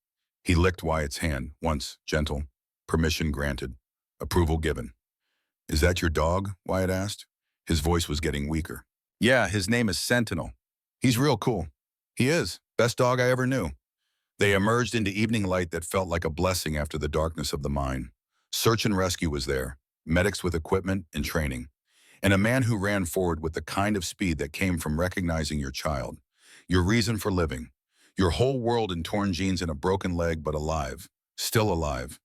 He licked Wyatt's hand, once, gentle, permission granted, approval given. "Is that your dog?" Wyatt asked. His voice was getting weaker. "Yeah, his name is Sentinel. He's real cool." "He is. Best dog I ever knew." They emerged into evening light that felt like a blessing after the darkness of the mine. Search and rescue was there, medics with equipment and training, and a man who ran forward with the kind of speed that came from recognizing your child, your reason for living, your whole world in torn jeans and a broken leg, but alive, still alive.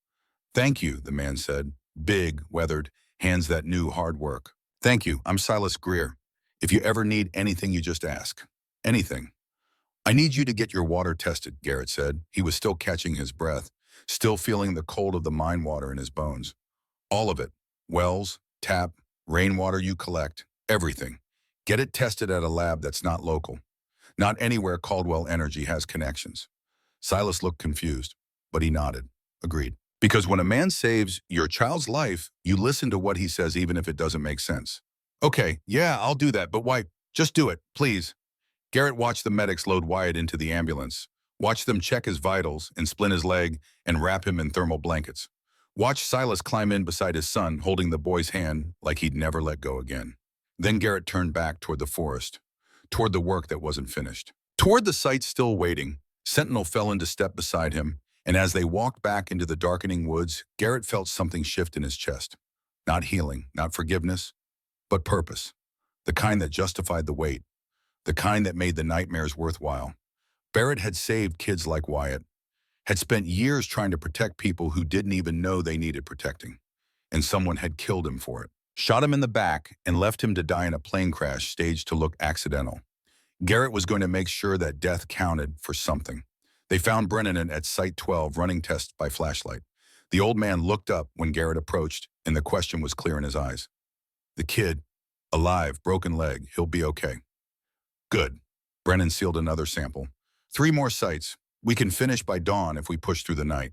"Thank you," the man said, big, weathered, hands that knew hard work. "Thank you. I'm Silas Greer. If you ever need anything, you just ask. Anything." "I need you to get your water tested," Garrett said. He was still catching his breath, still feeling the cold of the mine water in his bones. "All of it. Wells, tap, rainwater you collect, everything. Get it tested at a lab that's not local. Not anywhere Caldwell Energy has connections." Silas looked confused, but he nodded. Agreed. Because when a man saves your child's life, you listen to what he says even if it doesn't make sense. "Okay, yeah, I'll do that, but why? Just do it, please." Garrett watched the medics load Wyatt into the ambulance, watched them check his vitals and splint his leg and wrap him in thermal blankets. Watched Silas climb in beside his son, holding the boy's hand like he'd never let go again. Then Garrett turned back toward the forest, toward the work that wasn't finished. Toward the site still waiting, Sentinel fell into step beside him, and as they walked back into the darkening woods, Garrett felt something shift in his chest. Not healing, not forgiveness, but purpose. The kind that justified the wait. The kind that made the nightmares worthwhile. Barrett had saved kids like Wyatt, had spent years trying to protect people who didn't even know they needed protecting, and someone had killed him for it. Shot him in the back and left him to die in a plane crash staged to look accidental. Garrett was going to make sure that death counted for something. They found Brennan at Site 12 running tests by flashlight. The old man looked up when Garrett approached, and the question was clear in his eyes. The kid, alive, broken leg, he'll be okay. Good. Brennan sealed another sample. 3 more sites. We can finish by dawn if we push through the night.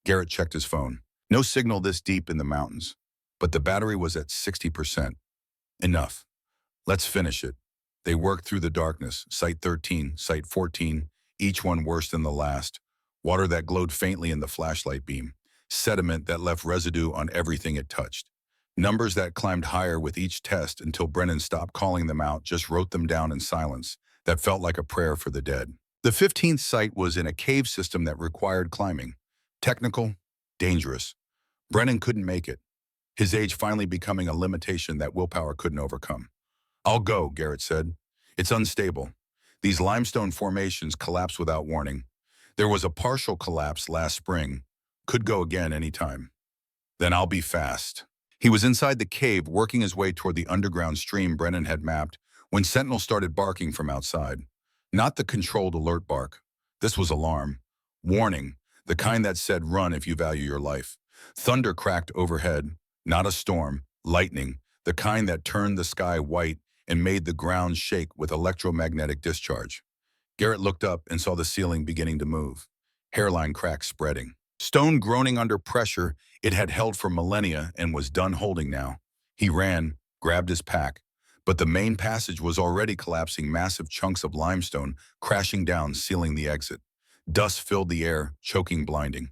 Garrett checked his phone. No signal this deep in the mountains, but the battery was at 60%. Enough. Let's finish it. They worked through the darkness, Site 13, Site 14, each one worse than the last. Water that glowed faintly in the flashlight beam. Sediment that left residue on everything it touched. Numbers that climbed higher with each test until Brennan stopped calling them out, just wrote them down in silence. That felt like a prayer for the dead. The 15th site was in a cave system that required climbing. Technical, dangerous. Brennan couldn't make it, his age finally becoming a limitation that willpower couldn't overcome. I'll go, Garrett said. It's unstable. These limestone formations collapse without warning. There was a partial collapse last spring. Could go again any time. Then I'll be fast. He was inside the cave, working his way toward the underground stream Brennan had mapped, when Sentinel started barking from outside. Not the controlled alert bark. This was alarm. Warning, the kind that said run if you value your life. Thunder cracked overhead. Not a storm. Lightning, the kind that turned the sky white and made the ground shake with electromagnetic discharge. Garrett looked up and saw the ceiling beginning to move. Hairline cracks spreading. Stone groaning under pressure it had held for millennia and was done holding now. He ran, grabbed his pack, but the main passage was already collapsing, massive chunks of limestone crashing down, sealing the exit. Dust filled the air, choking, blinding.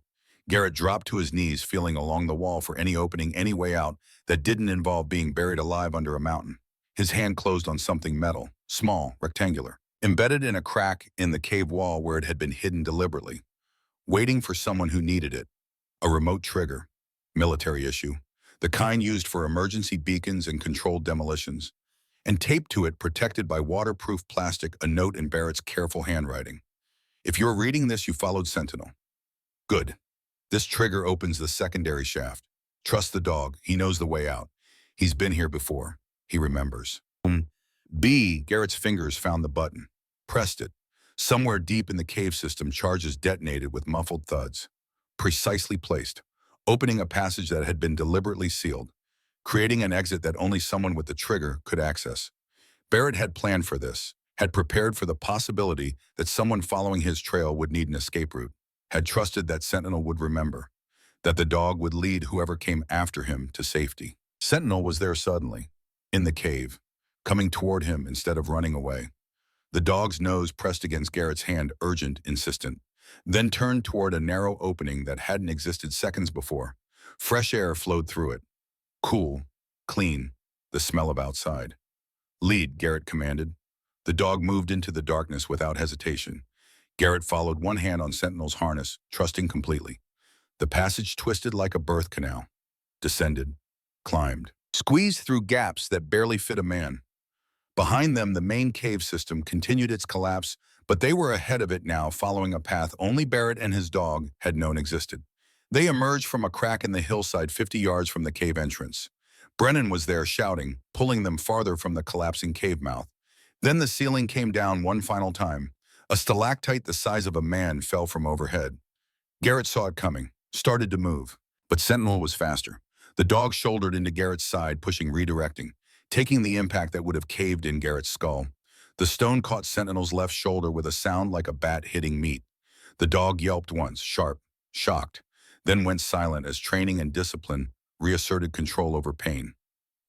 Garrett dropped to his knees, feeling along the wall for any opening, any way out that didn't involve being buried alive under a mountain. His hand closed on something metal, small, rectangular, embedded in a crack in the cave wall where it had been hidden deliberately, waiting for someone who needed it. A remote trigger. Military issue. The kind used for emergency beacons and controlled demolitions. And taped to it, protected by waterproof plastic, a note in Barrett's careful handwriting. If you're reading this, you followed Sentinel. Good. This trigger opens the secondary shaft. Trust the dog. He knows the way out. He's been here before. He remembers. B. Garrett's fingers found the button. Pressed it. Somewhere deep in the cave system, charges detonated with muffled thuds. Precisely placed. Opening a passage that had been deliberately sealed. Creating an exit that only someone with the trigger could access. Barrett had planned for this. Had prepared for the possibility that someone following his trail would need an escape route. Had trusted that Sentinel would remember. That the dog would lead whoever came after him to safety. Sentinel was there suddenly. In the cave. Coming toward him instead of running away. The dog's nose pressed against Garrett's hand, urgent, insistent. Then turned toward a narrow opening that hadn't existed seconds before. Fresh air flowed through it. Cool, clean, the smell of outside. Lead, Garrett commanded. The dog moved into the darkness without hesitation. Garrett followed, one hand on Sentinel's harness, trusting completely. The passage twisted like a birth canal. Descended. Climbed. Squeezed through gaps that barely fit a man. Behind them, the main cave system continued its collapse, but they were ahead of it now, following a path only Barrett and his dog had known existed. They emerged from a crack in the hillside 50 yards from the cave entrance. Brennan was there shouting, pulling them farther from the collapsing cave mouth. Then the ceiling came down one final time. A stalactite the size of a man fell from overhead. Garrett saw it coming, started to move, but Sentinel was faster. The dog shouldered into Garrett's side, pushing, redirecting, taking the impact that would have caved in Garrett's skull. The stone caught Sentinel's left shoulder with a sound like a bat hitting meat. The dog yelped once, sharp, shocked, then went silent as training and discipline reasserted control over pain.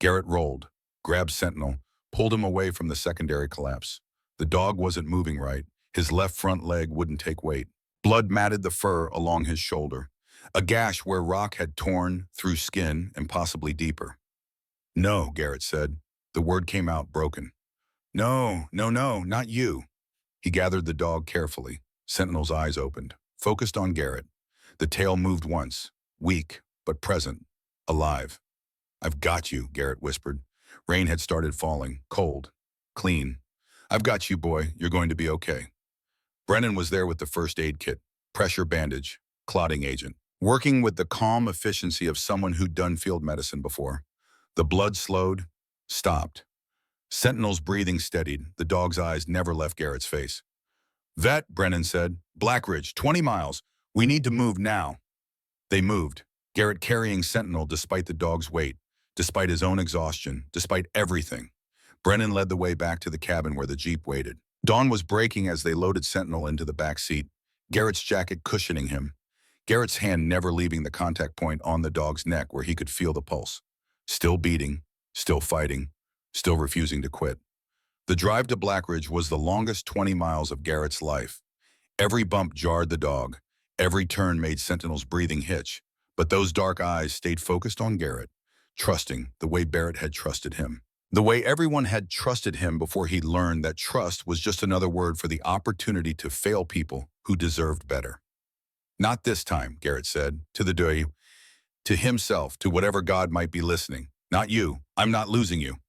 Garrett rolled, grabbed Sentinel, pulled him away from the secondary collapse. The dog wasn't moving right. His left front leg wouldn't take weight. Blood matted the fur along his shoulder, a gash where rock had torn through skin and possibly deeper. No, Garrett said. The word came out broken. No, no, no, not you. He gathered the dog carefully. Sentinel's eyes opened, focused on Garrett. The tail moved once, weak, but present, alive. I've got you, Garrett whispered. Rain had started falling, cold, clean. I've got you, boy. You're going to be okay. Brennan was there with the first aid kit, pressure bandage, clotting agent, working with the calm efficiency of someone who'd done field medicine before. The blood slowed, stopped. Sentinel's breathing steadied. The dog's eyes never left Garrett's face. "Vet," Brennan said. "Blackridge, 20 miles. We need to move now." They moved, Garrett carrying Sentinel despite the dog's weight, despite his own exhaustion, despite everything. Brennan led the way back to the cabin where the Jeep waited. Dawn was breaking as they loaded Sentinel into the back seat, Garrett's jacket cushioning him, Garrett's hand never leaving the contact point on the dog's neck where he could feel the pulse. Still beating, still fighting, still refusing to quit. The drive to Blackridge was the longest 20 miles of Garrett's life. Every bump jarred the dog. Every turn made Sentinel's breathing hitch. But those dark eyes stayed focused on Garrett, trusting the way Barrett had trusted him. The way everyone had trusted him before he'd learned that trust was just another word for the opportunity to fail people who deserved better. "Not this time," Garrett said, to himself, to whatever God might be listening. "Not you. I'm not losing you."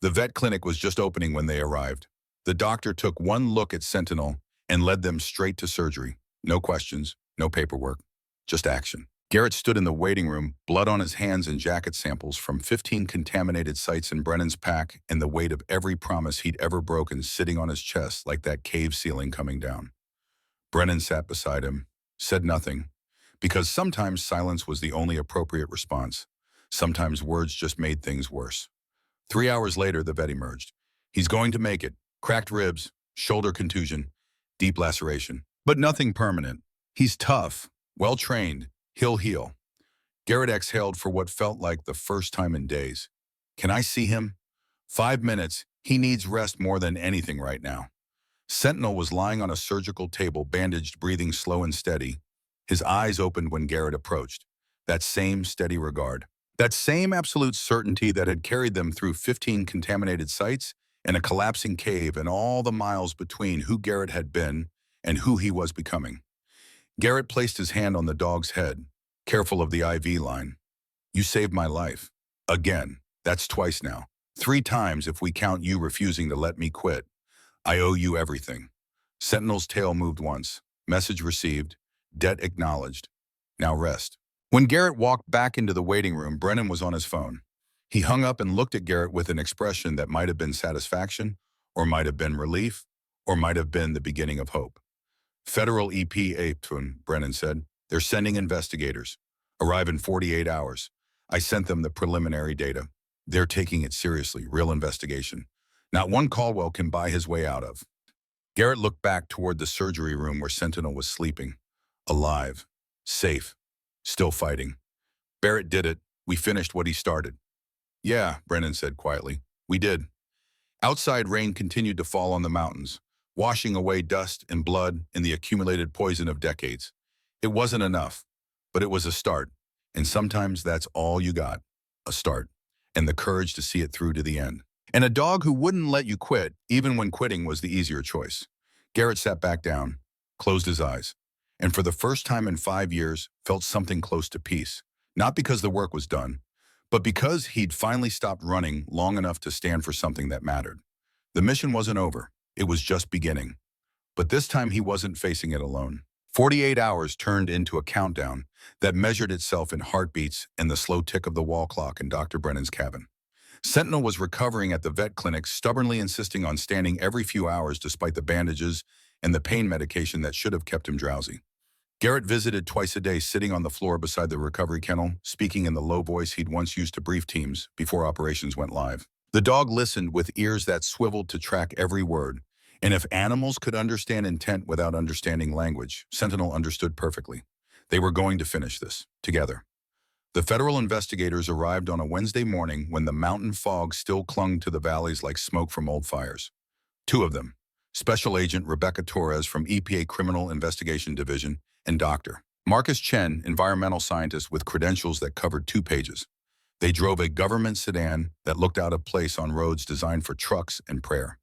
The vet clinic was just opening when they arrived. The doctor took one look at Sentinel and led them straight to surgery. No questions, no paperwork, just action. Garrett stood in the waiting room, blood on his hands and jacket samples from 15 contaminated sites in Brennan's pack and the weight of every promise he'd ever broken sitting on his chest like that cave ceiling coming down. Brennan sat beside him, said nothing, because sometimes silence was the only appropriate response. Sometimes words just made things worse. 3 hours later, the vet emerged. "He's going to make it. Cracked ribs, shoulder contusion, deep laceration, but nothing permanent. He's tough, well-trained. He'll heal." Garrett exhaled for what felt like the first time in days. "Can I see him?" 5 minutes. He needs rest more than anything right now. Sentinel was lying on a surgical table, bandaged, breathing slow and steady. His eyes opened when Garrett approached. That same steady regard. That same absolute certainty that had carried them through 15 contaminated sites and a collapsing cave and all the miles between who Garrett had been and who he was becoming. Garrett placed his hand on the dog's head, careful of the IV line. "You saved my life. Again. That's twice now. 3 times if we count you refusing to let me quit. I owe you everything." Sentinel's tail moved once. Message received. Debt acknowledged. Now rest. When Garrett walked back into the waiting room, Brennan was on his phone. He hung up and looked at Garrett with an expression that might have been satisfaction, or might have been relief, or might have been the beginning of hope. "Federal EPA, Brennan said. "They're sending investigators. Arrive in 48 hours. I sent them the preliminary data. They're taking it seriously, real investigation. Not one Caldwell can buy his way out of." Garrett looked back toward the surgery room where Sentinel was sleeping. Alive. Safe. Still fighting. "Barrett did it. We finished what he started." "Yeah," Brennan said quietly. "We did." Outside, rain continued to fall on the mountains, washing away dust and blood and the accumulated poison of decades. It wasn't enough, but it was a start. And sometimes that's all you got. A start. And the courage to see it through to the end. And a dog who wouldn't let you quit, even when quitting was the easier choice. Garrett sat back down, closed his eyes, and for the first time in 5 years, felt something close to peace. Not because the work was done, but because he'd finally stopped running long enough to stand for something that mattered. The mission wasn't over. It was just beginning. But this time he wasn't facing it alone. 48 hours turned into a countdown that measured itself in heartbeats and the slow tick of the wall clock in Dr. Brennan's cabin. Sentinel was recovering at the vet clinic, stubbornly insisting on standing every few hours despite the bandages and the pain medication that should have kept him drowsy. Garrett visited twice a day, sitting on the floor beside the recovery kennel, speaking in the low voice he'd once used to brief teams before operations went live. The dog listened with ears that swiveled to track every word, and if animals could understand intent without understanding language, Sentinel understood perfectly. They were going to finish this, together. The federal investigators arrived on a Wednesday morning when the mountain fog still clung to the valleys like smoke from old fires. 2 of them, Special Agent Rebecca Torres from EPA Criminal Investigation Division and Dr. Marcus Chen, environmental scientist with credentials that covered 2 pages. They drove a government sedan that looked out of place on roads designed for trucks and prayer.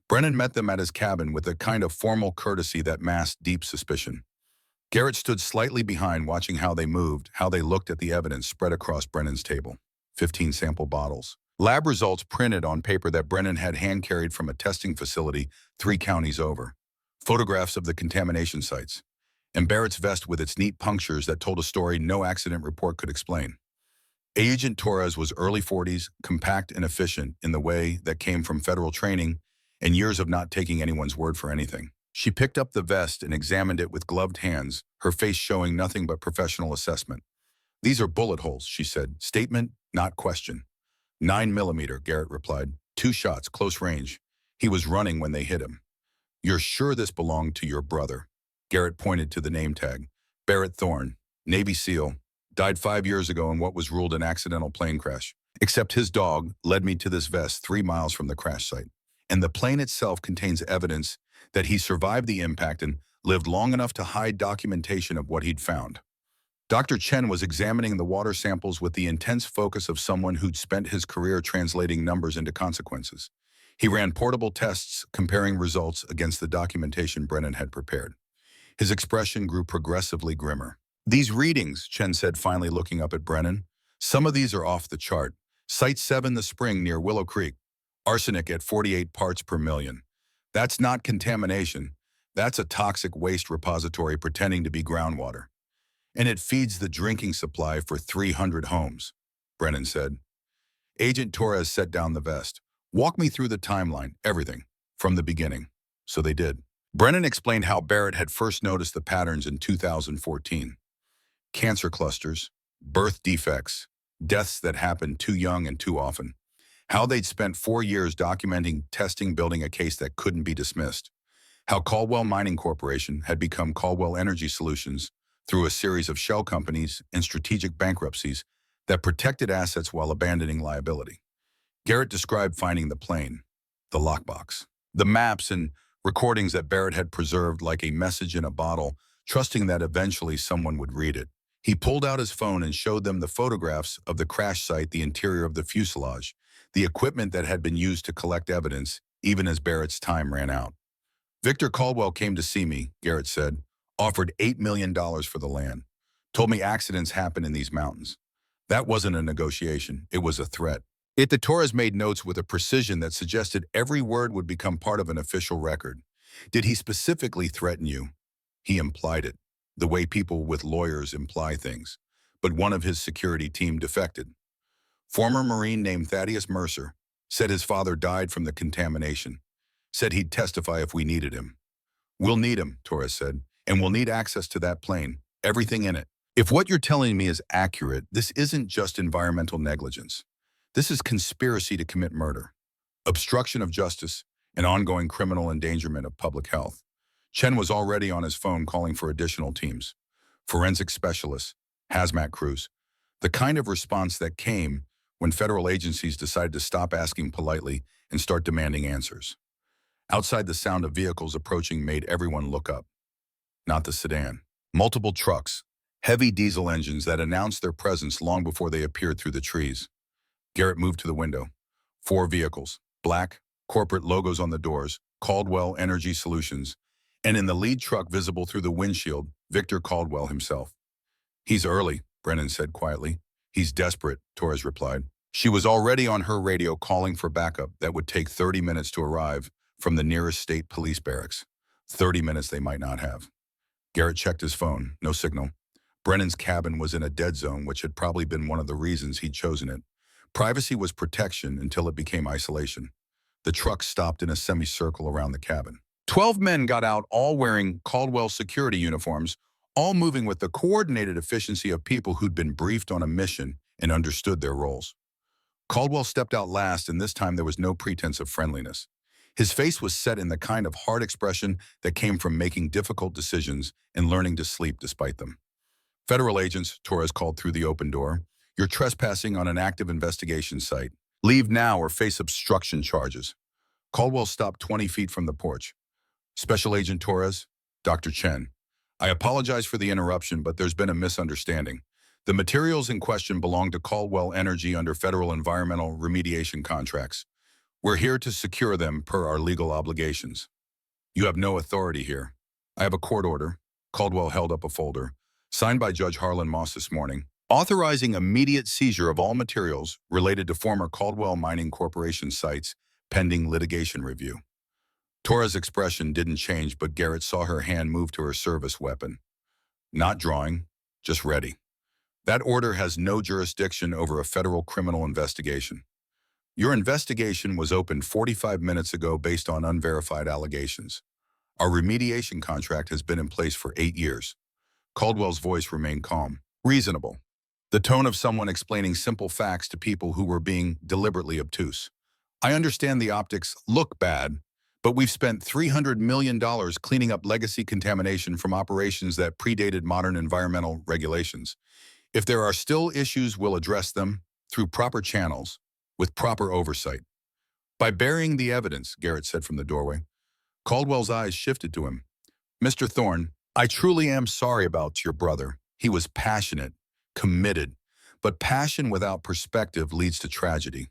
Brennan met them at his cabin with a kind of formal courtesy that masked deep suspicion. Garrett stood slightly behind, watching how they moved, how they looked at the evidence spread across Brennan's table. 15 sample bottles. Lab results printed on paper that Brennan had hand-carried from a testing facility 3 counties over. photographs of the contamination sites, and Barrett's vest with its neat punctures that told a story no accident report could explain. Agent Torres was early 40s, compact and efficient in the way that came from federal training and years of not taking anyone's word for anything. She picked up the vest and examined it with gloved hands, her face showing nothing but professional assessment. "These are bullet holes," she said. "Statement, not question." 9 millimeter, Garrett replied. 2 shots, close range. He was running when they hit him. "You're sure this belonged to your brother?" Garrett pointed to the name tag. "Barrett Thorne, Navy SEAL, died 5 years ago in what was ruled an accidental plane crash. Except his dog led me to this vest 3 miles from the crash site. And the plane itself contains evidence that he survived the impact and lived long enough to hide documentation of what he'd found." Dr. Chen was examining the water samples with the intense focus of someone who'd spent his career translating numbers into consequences. He ran portable tests, comparing results against the documentation Brennan had prepared. His expression grew progressively grimmer. "These readings," Chen said, finally looking up at Brennan, "some of these are off the chart. Site 7, the spring near Willow Creek. Arsenic at 48 parts per million. That's not contamination. That's a toxic waste repository pretending to be groundwater. And it feeds the drinking supply for 300 homes," Brennan said. Agent Torres set down the vest. "Walk me through the timeline, everything, from the beginning." So they did. Brennan explained how Barrett had first noticed the patterns in 2014. Cancer clusters, birth defects, deaths that happened too young and too often. How they'd spent 4 years documenting, testing, building a case that couldn't be dismissed. How Caldwell Mining Corporation had become Caldwell Energy Solutions through a series of shell companies and strategic bankruptcies that protected assets while abandoning liability. Garrett described finding the plane, the lockbox, the maps and recordings that Barrett had preserved like a message in a bottle, trusting that eventually someone would read it. He pulled out his phone and showed them the photographs of the crash site, the interior of the fuselage, the equipment that had been used to collect evidence, even as Barrett's time ran out. "Victor Caldwell came to see me," Garrett said, "offered $8 million for the land, told me accidents happen in these mountains. That wasn't a negotiation, it was a threat." The Torres made notes with a precision that suggested every word would become part of an official record. "Did he specifically threaten you?" "He implied it, the way people with lawyers imply things. But one of his security team defected. Former Marine named Thaddeus Mercer, said his father died from the contamination. Said he'd testify if we needed him." "We'll need him," Torres said, "and we'll need access to that plane, everything in it. If what you're telling me is accurate, this isn't just environmental negligence. This is conspiracy to commit murder, obstruction of justice, and ongoing criminal endangerment of public health." Chen was already on his phone calling for additional teams, forensic specialists, hazmat crews, the kind of response that came when federal agencies decided to stop asking politely and start demanding answers. Outside, the sound of vehicles approaching made everyone look up. Not the sedan. Multiple trucks, heavy diesel engines that announced their presence long before they appeared through the trees. Garrett moved to the window. 4 vehicles, black, corporate logos on the doors, Caldwell Energy Solutions, and in the lead truck visible through the windshield, Victor Caldwell himself. "He's early," Brennan said quietly. "He's desperate," Torres replied. She was already on her radio calling for backup that would take 30 minutes to arrive from the nearest state police barracks. 30 minutes they might not have. Garrett checked his phone. No signal. Brennan's cabin was in a dead zone, which had probably been one of the reasons he'd chosen it. Privacy was protection until it became isolation. The truck stopped in a semicircle around the cabin. 12 men got out, all wearing Caldwell security uniforms, all moving with the coordinated efficiency of people who'd been briefed on a mission and understood their roles. Caldwell stepped out last, and this time there was no pretense of friendliness. His face was set in the kind of hard expression that came from making difficult decisions and learning to sleep despite them. "Federal agents," Torres called through the open door, "you're trespassing on an active investigation site. Leave now or face obstruction charges." Caldwell stopped 20 feet from the porch. "Special Agent Torres, Dr. Chen. I apologize for the interruption, but there's been a misunderstanding. The materials in question belong to Caldwell Energy under federal environmental remediation contracts. We're here to secure them per our legal obligations. You have no authority here. I have a court order." Caldwell held up a folder, signed by Judge Harlan Moss this morning, authorizing immediate seizure of all materials related to former Caldwell Mining Corporation sites pending litigation review. Tora's expression didn't change, but Garrett saw her hand move to her service weapon. Not drawing, just ready. That order has no jurisdiction over a federal criminal investigation. Your investigation was opened 45 minutes ago based on unverified allegations. Our remediation contract has been in place for 8 years. Caldwell's voice remained calm, reasonable. The tone of someone explaining simple facts to people who were being deliberately obtuse. I understand the optics look bad, but we've spent $300 million cleaning up legacy contamination from operations that predated modern environmental regulations. If there are still issues, we'll address them through proper channels, with proper oversight. By burying the evidence, Garrett said from the doorway. Caldwell's eyes shifted to him. Mr. Thorne, I truly am sorry about your brother. He was passionate, committed, but passion without perspective leads to tragedy.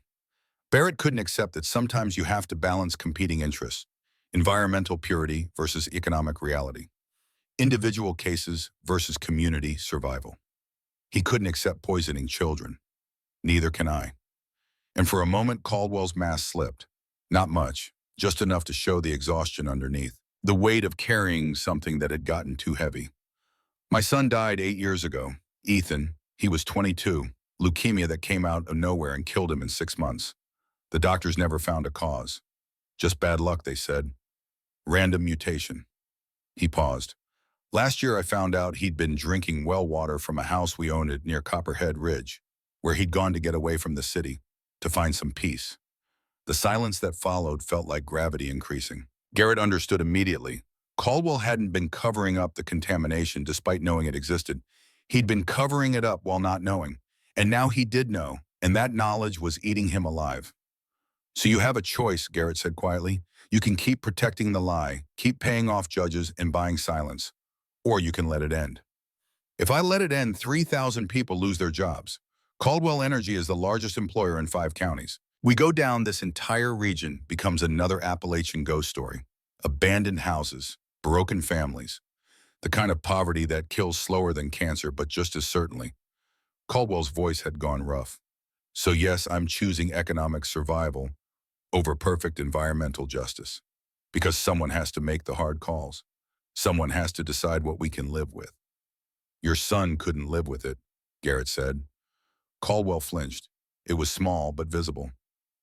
Barrett couldn't accept that sometimes you have to balance competing interests, environmental purity versus economic reality, individual cases versus community survival. He couldn't accept poisoning children. Neither can I. And for a moment, Caldwell's mask slipped. Not much, just enough to show the exhaustion underneath, the weight of carrying something that had gotten too heavy. My son died 8 years ago. Ethan, he was 22, leukemia that came out of nowhere and killed him in 6 months. The doctors never found a cause. Just bad luck, they said. Random mutation. He paused. Last year I found out he'd been drinking well water from a house we owned near Copperhead Ridge, where he'd gone to get away from the city, to find some peace. The silence that followed felt like gravity increasing. Garrett understood immediately. Caldwell hadn't been covering up the contamination despite knowing it existed. He'd been covering it up while not knowing. And now he did know, and that knowledge was eating him alive. So you have a choice, Garrett said quietly. You can keep protecting the lie, keep paying off judges and buying silence, or you can let it end. If I let it end, 3,000 people lose their jobs. Caldwell Energy is the largest employer in 5 counties. We go down, this entire region becomes another Appalachian ghost story. Abandoned houses, broken families, the kind of poverty that kills slower than cancer, but just as certainly. Caldwell's voice had gone rough. So yes, I'm choosing economic survival over perfect environmental justice. Because someone has to make the hard calls. Someone has to decide what we can live with. Your son couldn't live with it, Garrett said. Caldwell flinched. It was small, but visible.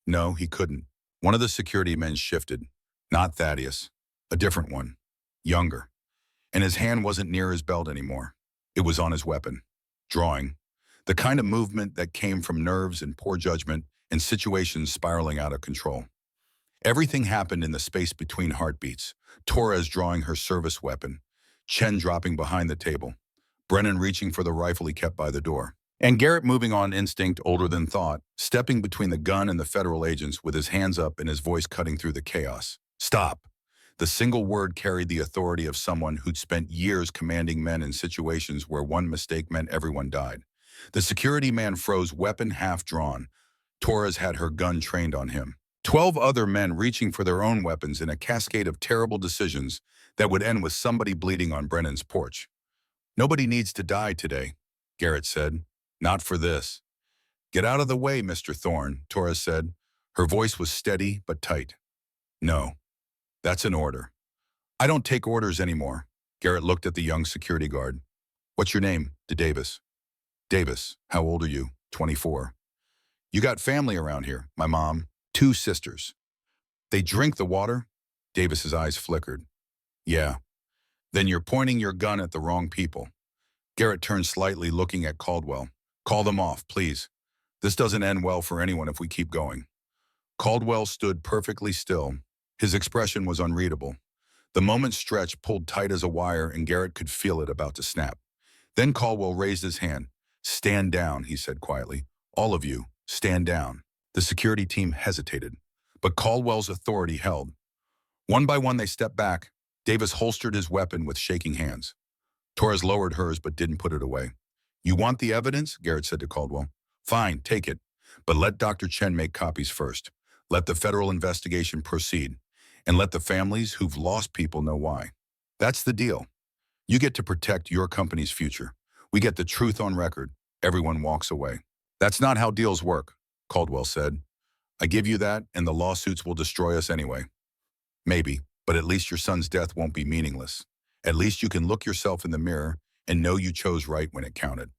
No, he couldn't. One of the security men shifted. Not Thaddeus. A different one. Younger. And his hand wasn't near his belt anymore. It was on his weapon. Drawing. The kind of movement that came from nerves and poor judgment and situations spiraling out of control. Everything happened in the space between heartbeats. Torres drawing her service weapon. Chen dropping behind the table. Brennan reaching for the rifle he kept by the door. And Garrett moving on instinct older than thought, stepping between the gun and the federal agents with his hands up and his voice cutting through the chaos. Stop. The single word carried the authority of someone who'd spent years commanding men in situations where one mistake meant everyone died. The security man froze, weapon half drawn. Torres had her gun trained on him. 12 other men reaching for their own weapons in a cascade of terrible decisions that would end with somebody bleeding on Brennan's porch. Nobody needs to die today, Garrett said. Not for this. Get out of the way, Mr. Thorne, Torres said. Her voice was steady but tight. No, that's an order. I don't take orders anymore. Garrett looked at the young security guard. What's your name? Davis. Davis, how old are you? 24. You got family around here. My mom, 2 sisters. They drink the water? Davis's eyes flickered. Yeah. Then you're pointing your gun at the wrong people. Garrett turned slightly, looking at Caldwell. Call them off, please. This doesn't end well for anyone if we keep going. Caldwell stood perfectly still. His expression was unreadable. The moment's stretch pulled tight as a wire, and Garrett could feel it about to snap. Then Caldwell raised his hand. Stand down, he said quietly. All of you, stand down. The security team hesitated, but Caldwell's authority held. One by one, they stepped back. Davis holstered his weapon with shaking hands. Torres lowered hers but didn't put it away. You want the evidence? Garrett said to Caldwell. Fine, take it. But let Dr. Chen make copies first. Let the federal investigation proceed. And let the families who've lost people know why. That's the deal. You get to protect your company's future. We get the truth on record. Everyone walks away. That's not how deals work, Caldwell said. I give you that, and the lawsuits will destroy us anyway. Maybe. But at least your son's death won't be meaningless. At least you can look yourself in the mirror and know you chose right when it counted.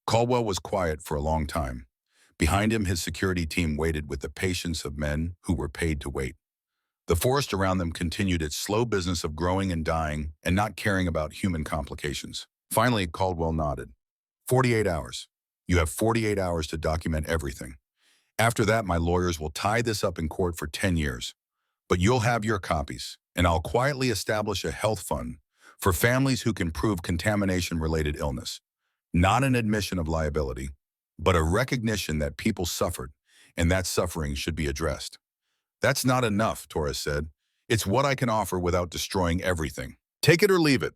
Caldwell was quiet for a long time. Behind him, his security team waited with the patience of men who were paid to wait. The forest around them continued its slow business of growing and dying and not caring about human complications. Finally, Caldwell nodded. 48 hours. You have 48 hours to document everything. After that, my lawyers will tie this up in court for 10 years. But you'll have your copies, and I'll quietly establish a health fund for families who can prove contamination-related illness. Not an admission of liability, but a recognition that people suffered, and that suffering should be addressed. That's not enough, Torres said. It's what I can offer without destroying everything. Take it or leave it.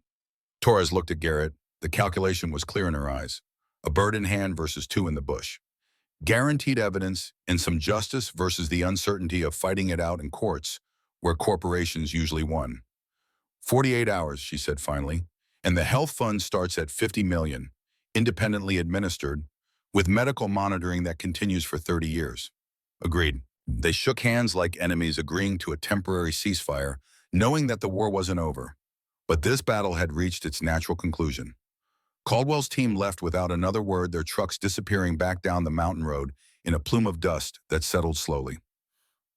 Torres looked at Garrett. The calculation was clear in her eyes. A bird in hand versus two in the bush. Guaranteed evidence and some justice versus the uncertainty of fighting it out in courts, where corporations usually won. 48 hours, she said finally, and the health fund starts at $50 million, independently administered, with medical monitoring that continues for 30 years. Agreed. They shook hands like enemies, agreeing to a temporary ceasefire, knowing that the war wasn't over. But this battle had reached its natural conclusion. Caldwell's team left without another word, their trucks disappearing back down the mountain road in a plume of dust that settled slowly.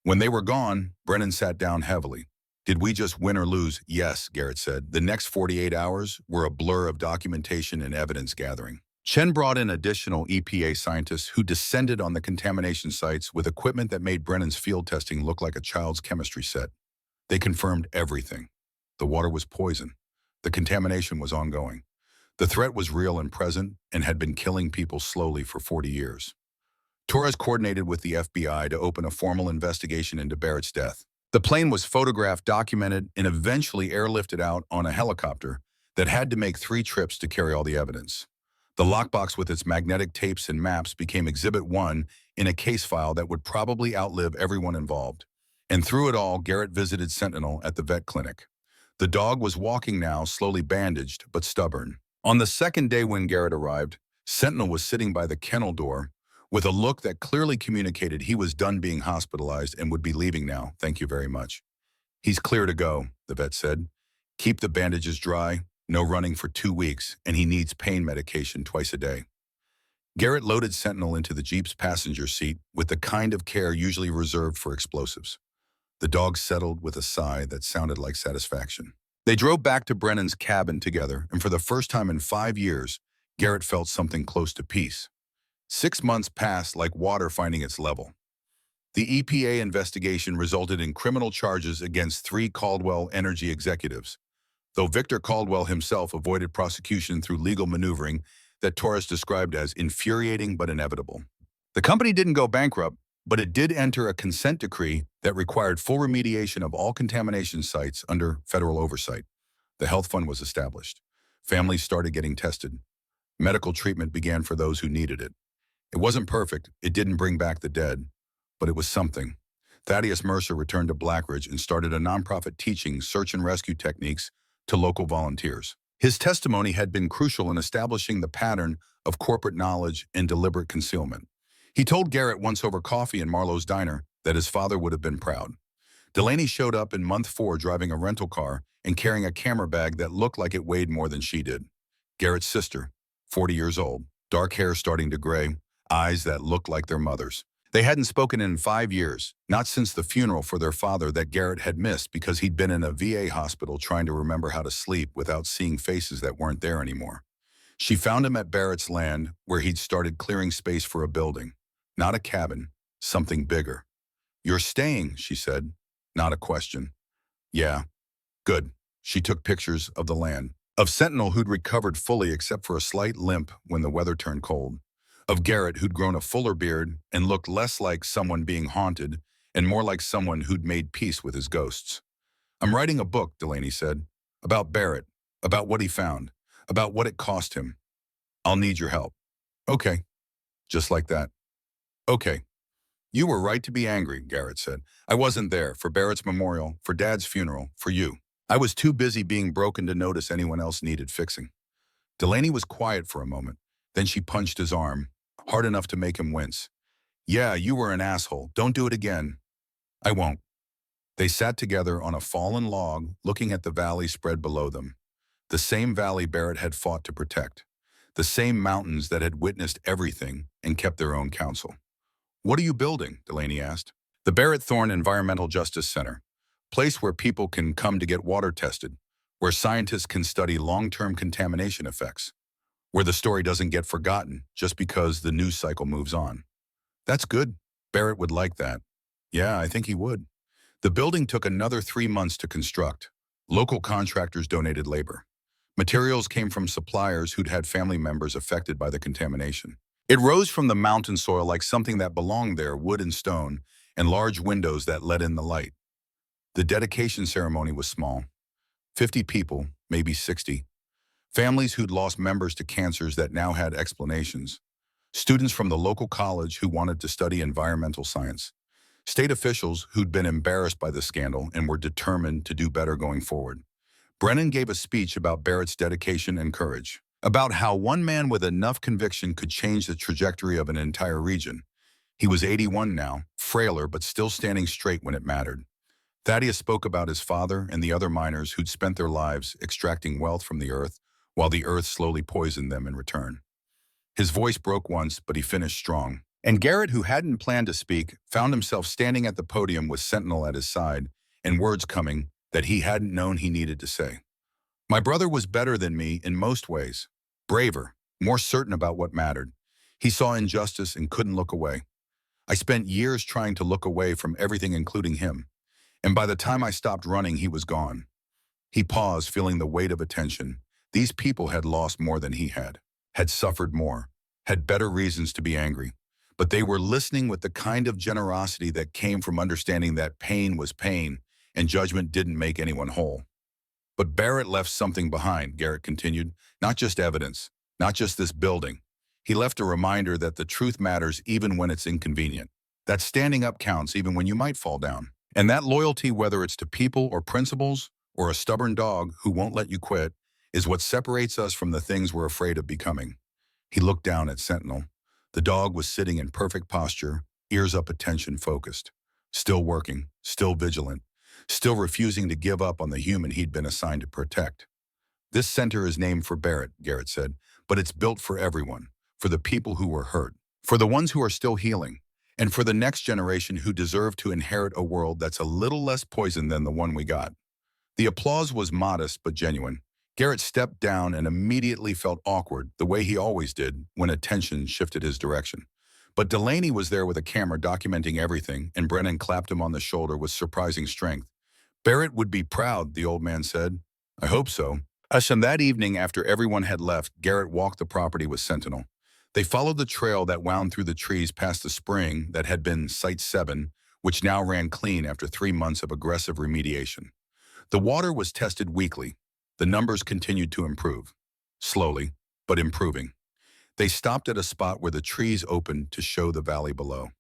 When they were gone, Brennan sat down heavily. Did we just win or lose? Yes, Garrett said. The next 48 hours were a blur of documentation and evidence gathering. Chen brought in additional EPA scientists who descended on the contamination sites with equipment that made Brennan's field testing look like a child's chemistry set. They confirmed everything. The water was poison. The contamination was ongoing. The threat was real and present and had been killing people slowly for 40 years. Torres coordinated with the FBI to open a formal investigation into Barrett's death. The plane was photographed, documented, and eventually airlifted out on a helicopter that had to make 3 trips to carry all the evidence. The lockbox with its magnetic tapes and maps became Exhibit 1 in a case file that would probably outlive everyone involved. And through it all, Garrett visited Sentinel at the vet clinic. The dog was walking now, slowly bandaged, but stubborn. On the second day when Garrett arrived, Sentinel was sitting by the kennel door with a look that clearly communicated he was done being hospitalized and would be leaving now. Thank you very much. He's clear to go, the vet said. Keep the bandages dry, no running for 2 weeks, and he needs pain medication twice a day. Garrett loaded Sentinel into the Jeep's passenger seat with the kind of care usually reserved for explosives. The dog settled with a sigh that sounded like satisfaction. They drove back to Brennan's cabin together, and for the first time in 5 years, Garrett felt something close to peace. 6 months passed like water finding its level. The EPA investigation resulted in criminal charges against 3 Caldwell Energy executives, though Victor Caldwell himself avoided prosecution through legal maneuvering that Torres described as infuriating but inevitable. The company didn't go bankrupt, but it did enter a consent decree that required full remediation of all contamination sites under federal oversight. The health fund was established. Families started getting tested. Medical treatment began for those who needed it. It wasn't perfect, it didn't bring back the dead, but it was something. Thaddeus Mercer returned to Blackridge and started a nonprofit teaching search and rescue techniques to local volunteers. His testimony had been crucial in establishing the pattern of corporate knowledge and deliberate concealment. He told Garrett once over coffee in Marlowe's diner that his father would have been proud. Delaney showed up in month 4 driving a rental car and carrying a camera bag that looked like it weighed more than she did. Garrett's sister, 40 years old, dark hair starting to gray, eyes that looked like their mother's. They hadn't spoken in 5 years, not since the funeral for their father that Garrett had missed because he'd been in a VA hospital trying to remember how to sleep without seeing faces that weren't there anymore. She found him at Barrett's land where he'd started clearing space for a building. Not a cabin, something bigger. You're staying, she said. Not a question. Yeah. Good. She took pictures of the land. Of Sentinel, who'd recovered fully except for a slight limp when the weather turned cold. Of Garrett, who'd grown a fuller beard and looked less like someone being haunted and more like someone who'd made peace with his ghosts. I'm writing a book, Delaney said, about Barrett, about what he found, about what it cost him. I'll need your help. Okay. Just like that. Okay. You were right to be angry, Garrett said. I wasn't there for Barrett's memorial, for Dad's funeral, for you. I was too busy being broken to notice anyone else needed fixing. Delaney was quiet for a moment. Then she punched his arm, hard enough to make him wince. Yeah, you were an asshole. Don't do it again. I won't. They sat together on a fallen log, looking at the valley spread below them. The same valley Barrett had fought to protect. The same mountains that had witnessed everything and kept their own counsel. "What are you building?" Delaney asked. "The Barrett Thorne Environmental Justice Center. Place where people can come to get water tested, where scientists can study long-term contamination effects, where the story doesn't get forgotten just because the news cycle moves on." "That's good. Barrett would like that." "Yeah, I think he would." The building took another 3 months to construct. Local contractors donated labor. Materials came from suppliers who'd had family members affected by the contamination. It rose from the mountain soil like something that belonged there, wood and stone, and large windows that let in the light. The dedication ceremony was small. 50 people, maybe 60. Families who'd lost members to cancers that now had explanations. Students from the local college who wanted to study environmental science. State officials who'd been embarrassed by the scandal and were determined to do better going forward. Brennan gave a speech about Barrett's dedication and courage, about how one man with enough conviction could change the trajectory of an entire region. He was 81 now, frailer but still standing straight when it mattered. Thaddeus spoke about his father and the other miners who'd spent their lives extracting wealth from the earth, while the earth slowly poisoned them in return. His voice broke once, but he finished strong. And Garrett, who hadn't planned to speak, found himself standing at the podium with Sentinel at his side, and words coming that he hadn't known he needed to say. "My brother was better than me in most ways. Braver, more certain about what mattered. He saw injustice and couldn't look away. I spent years trying to look away from everything, including him. And by the time I stopped running, he was gone." He paused, feeling the weight of attention. These people had lost more than he had suffered more, had better reasons to be angry. But they were listening with the kind of generosity that came from understanding that pain was pain and judgment didn't make anyone whole. "But Barrett left something behind," Garrett continued. "Not just evidence, not just this building. He left a reminder that the truth matters even when it's inconvenient. That standing up counts even when you might fall down. And that loyalty, whether it's to people or principles or a stubborn dog who won't let you quit, is what separates us from the things we're afraid of becoming." He looked down at Sentinel. The dog was sitting in perfect posture, ears up, attention focused. Still working, still vigilant, still refusing to give up on the human he'd been assigned to protect. "This center is named for Barrett," Garrett said, "but it's built for everyone, for the people who were hurt, for the ones who are still healing, and for the next generation who deserve to inherit a world that's a little less poison than the one we got." The applause was modest but genuine. Garrett stepped down and immediately felt awkward, the way he always did when attention shifted his direction. But Delaney was there with a camera documenting everything, and Brennan clapped him on the shoulder with surprising strength. "Barrett would be proud," the old man said. "I hope so." And that evening, after everyone had left, Garrett walked the property with Sentinel. They followed the trail that wound through the trees past the spring that had been Site 7, which now ran clean after 3 months of aggressive remediation. The water was tested weekly. The numbers continued to improve. Slowly, but improving. They stopped at a spot where the trees opened to show the valley below.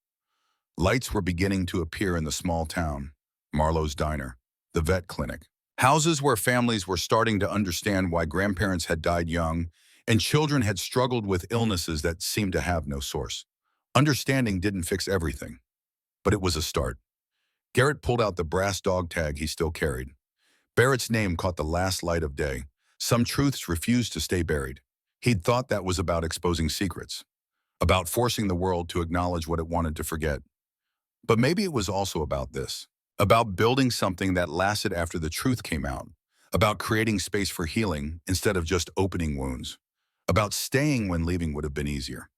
Lights were beginning to appear in the small town. Marlowe's Diner, the vet clinic. Houses where families were starting to understand why grandparents had died young and children had struggled with illnesses that seemed to have no source. Understanding didn't fix everything, but it was a start. Garrett pulled out the brass dog tag he still carried. Barrett's name caught the last light of day. Some truths refused to stay buried. He'd thought that was about exposing secrets, about forcing the world to acknowledge what it wanted to forget. But maybe it was also about this, about building something that lasted after the truth came out, about creating space for healing instead of just opening wounds, about staying when leaving would have been easier.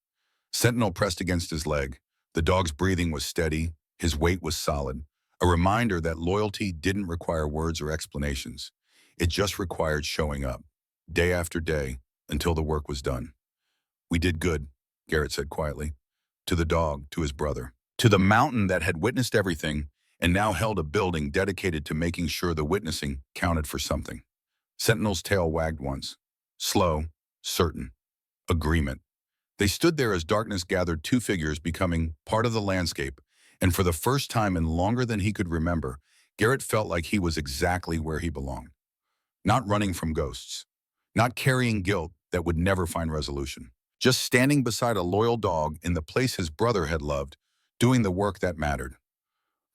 Sentinel pressed against his leg. The dog's breathing was steady, his weight was solid, a reminder that loyalty didn't require words or explanations. It just required showing up, day after day, until the work was done. "We did good," Garrett said quietly, to the dog, to his brother, to the mountain that had witnessed everything and now held a building dedicated to making sure the witnessing counted for something. Sentinel's tail wagged once. Slow, certain. Agreement. They stood there as darkness gathered, two figures becoming part of the landscape, and for the first time in longer than he could remember, Garrett felt like he was exactly where he belonged. Not running from ghosts. Not carrying guilt that would never find resolution. Just standing beside a loyal dog in the place his brother had loved, doing the work that mattered.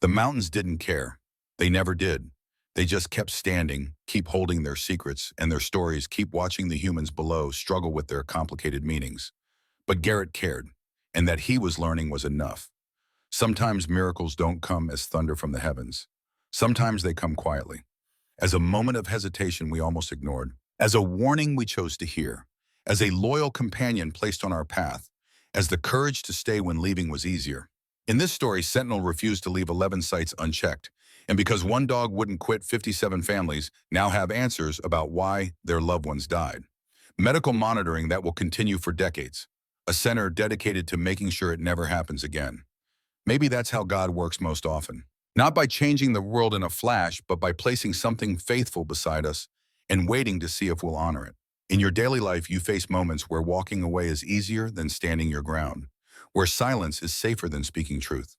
The mountains didn't care. They never did. They just kept standing, keep holding their secrets, and their stories keep watching the humans below struggle with their complicated meanings. But Garrett cared, and that he was learning was enough. Sometimes miracles don't come as thunder from the heavens. Sometimes they come quietly, as a moment of hesitation we almost ignored, as a warning we chose to hear, as a loyal companion placed on our path, as the courage to stay when leaving was easier. In this story, Sentinel refused to leave 11 sites unchecked, and because one dog wouldn't quit, 57 families now have answers about why their loved ones died. Medical monitoring that will continue for decades. A center dedicated to making sure it never happens again. Maybe that's how God works most often. Not by changing the world in a flash, but by placing something faithful beside us and waiting to see if we'll honor it. In your daily life, you face moments where walking away is easier than standing your ground, where silence is safer than speaking truth,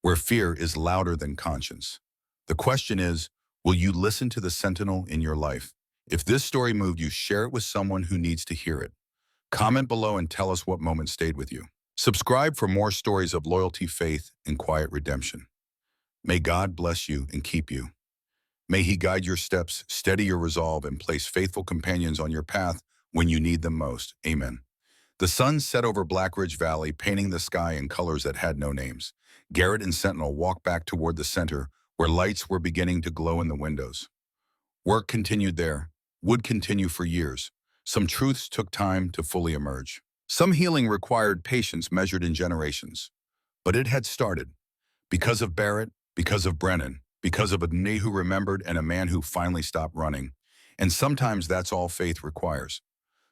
where fear is louder than conscience. The question is, will you listen to the sentinel in your life? If this story moved you, share it with someone who needs to hear it. Comment below and tell us what moment stayed with you. Subscribe for more stories of loyalty, faith, and quiet redemption. May God bless you and keep you. May He guide your steps, steady your resolve, and place faithful companions on your path when you need them most. Amen. The sun set over Black Ridge Valley, painting the sky in colors that had no names. Garrett and Sentinel walked back toward the center, where lights were beginning to glow in the windows. Work continued there, would continue for years. Some truths took time to fully emerge. Some healing required patience measured in generations. But it had started. Because of Barrett, because of Brennan, because of a knee who remembered and a man who finally stopped running. And sometimes that's all faith requires.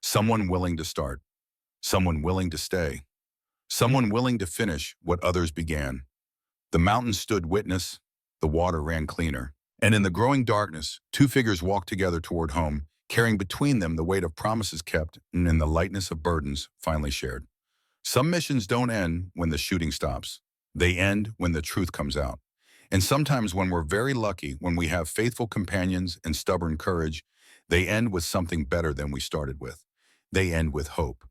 Someone willing to start. Someone willing to stay. Someone willing to finish what others began. The mountain stood witness. The water ran cleaner. And in the growing darkness, two figures walked together toward home, carrying between them the weight of promises kept and in the lightness of burdens finally shared. Some missions don't end when the shooting stops. They end when the truth comes out. And sometimes when we're very lucky, when we have faithful companions and stubborn courage, they end with something better than we started with. They end with hope.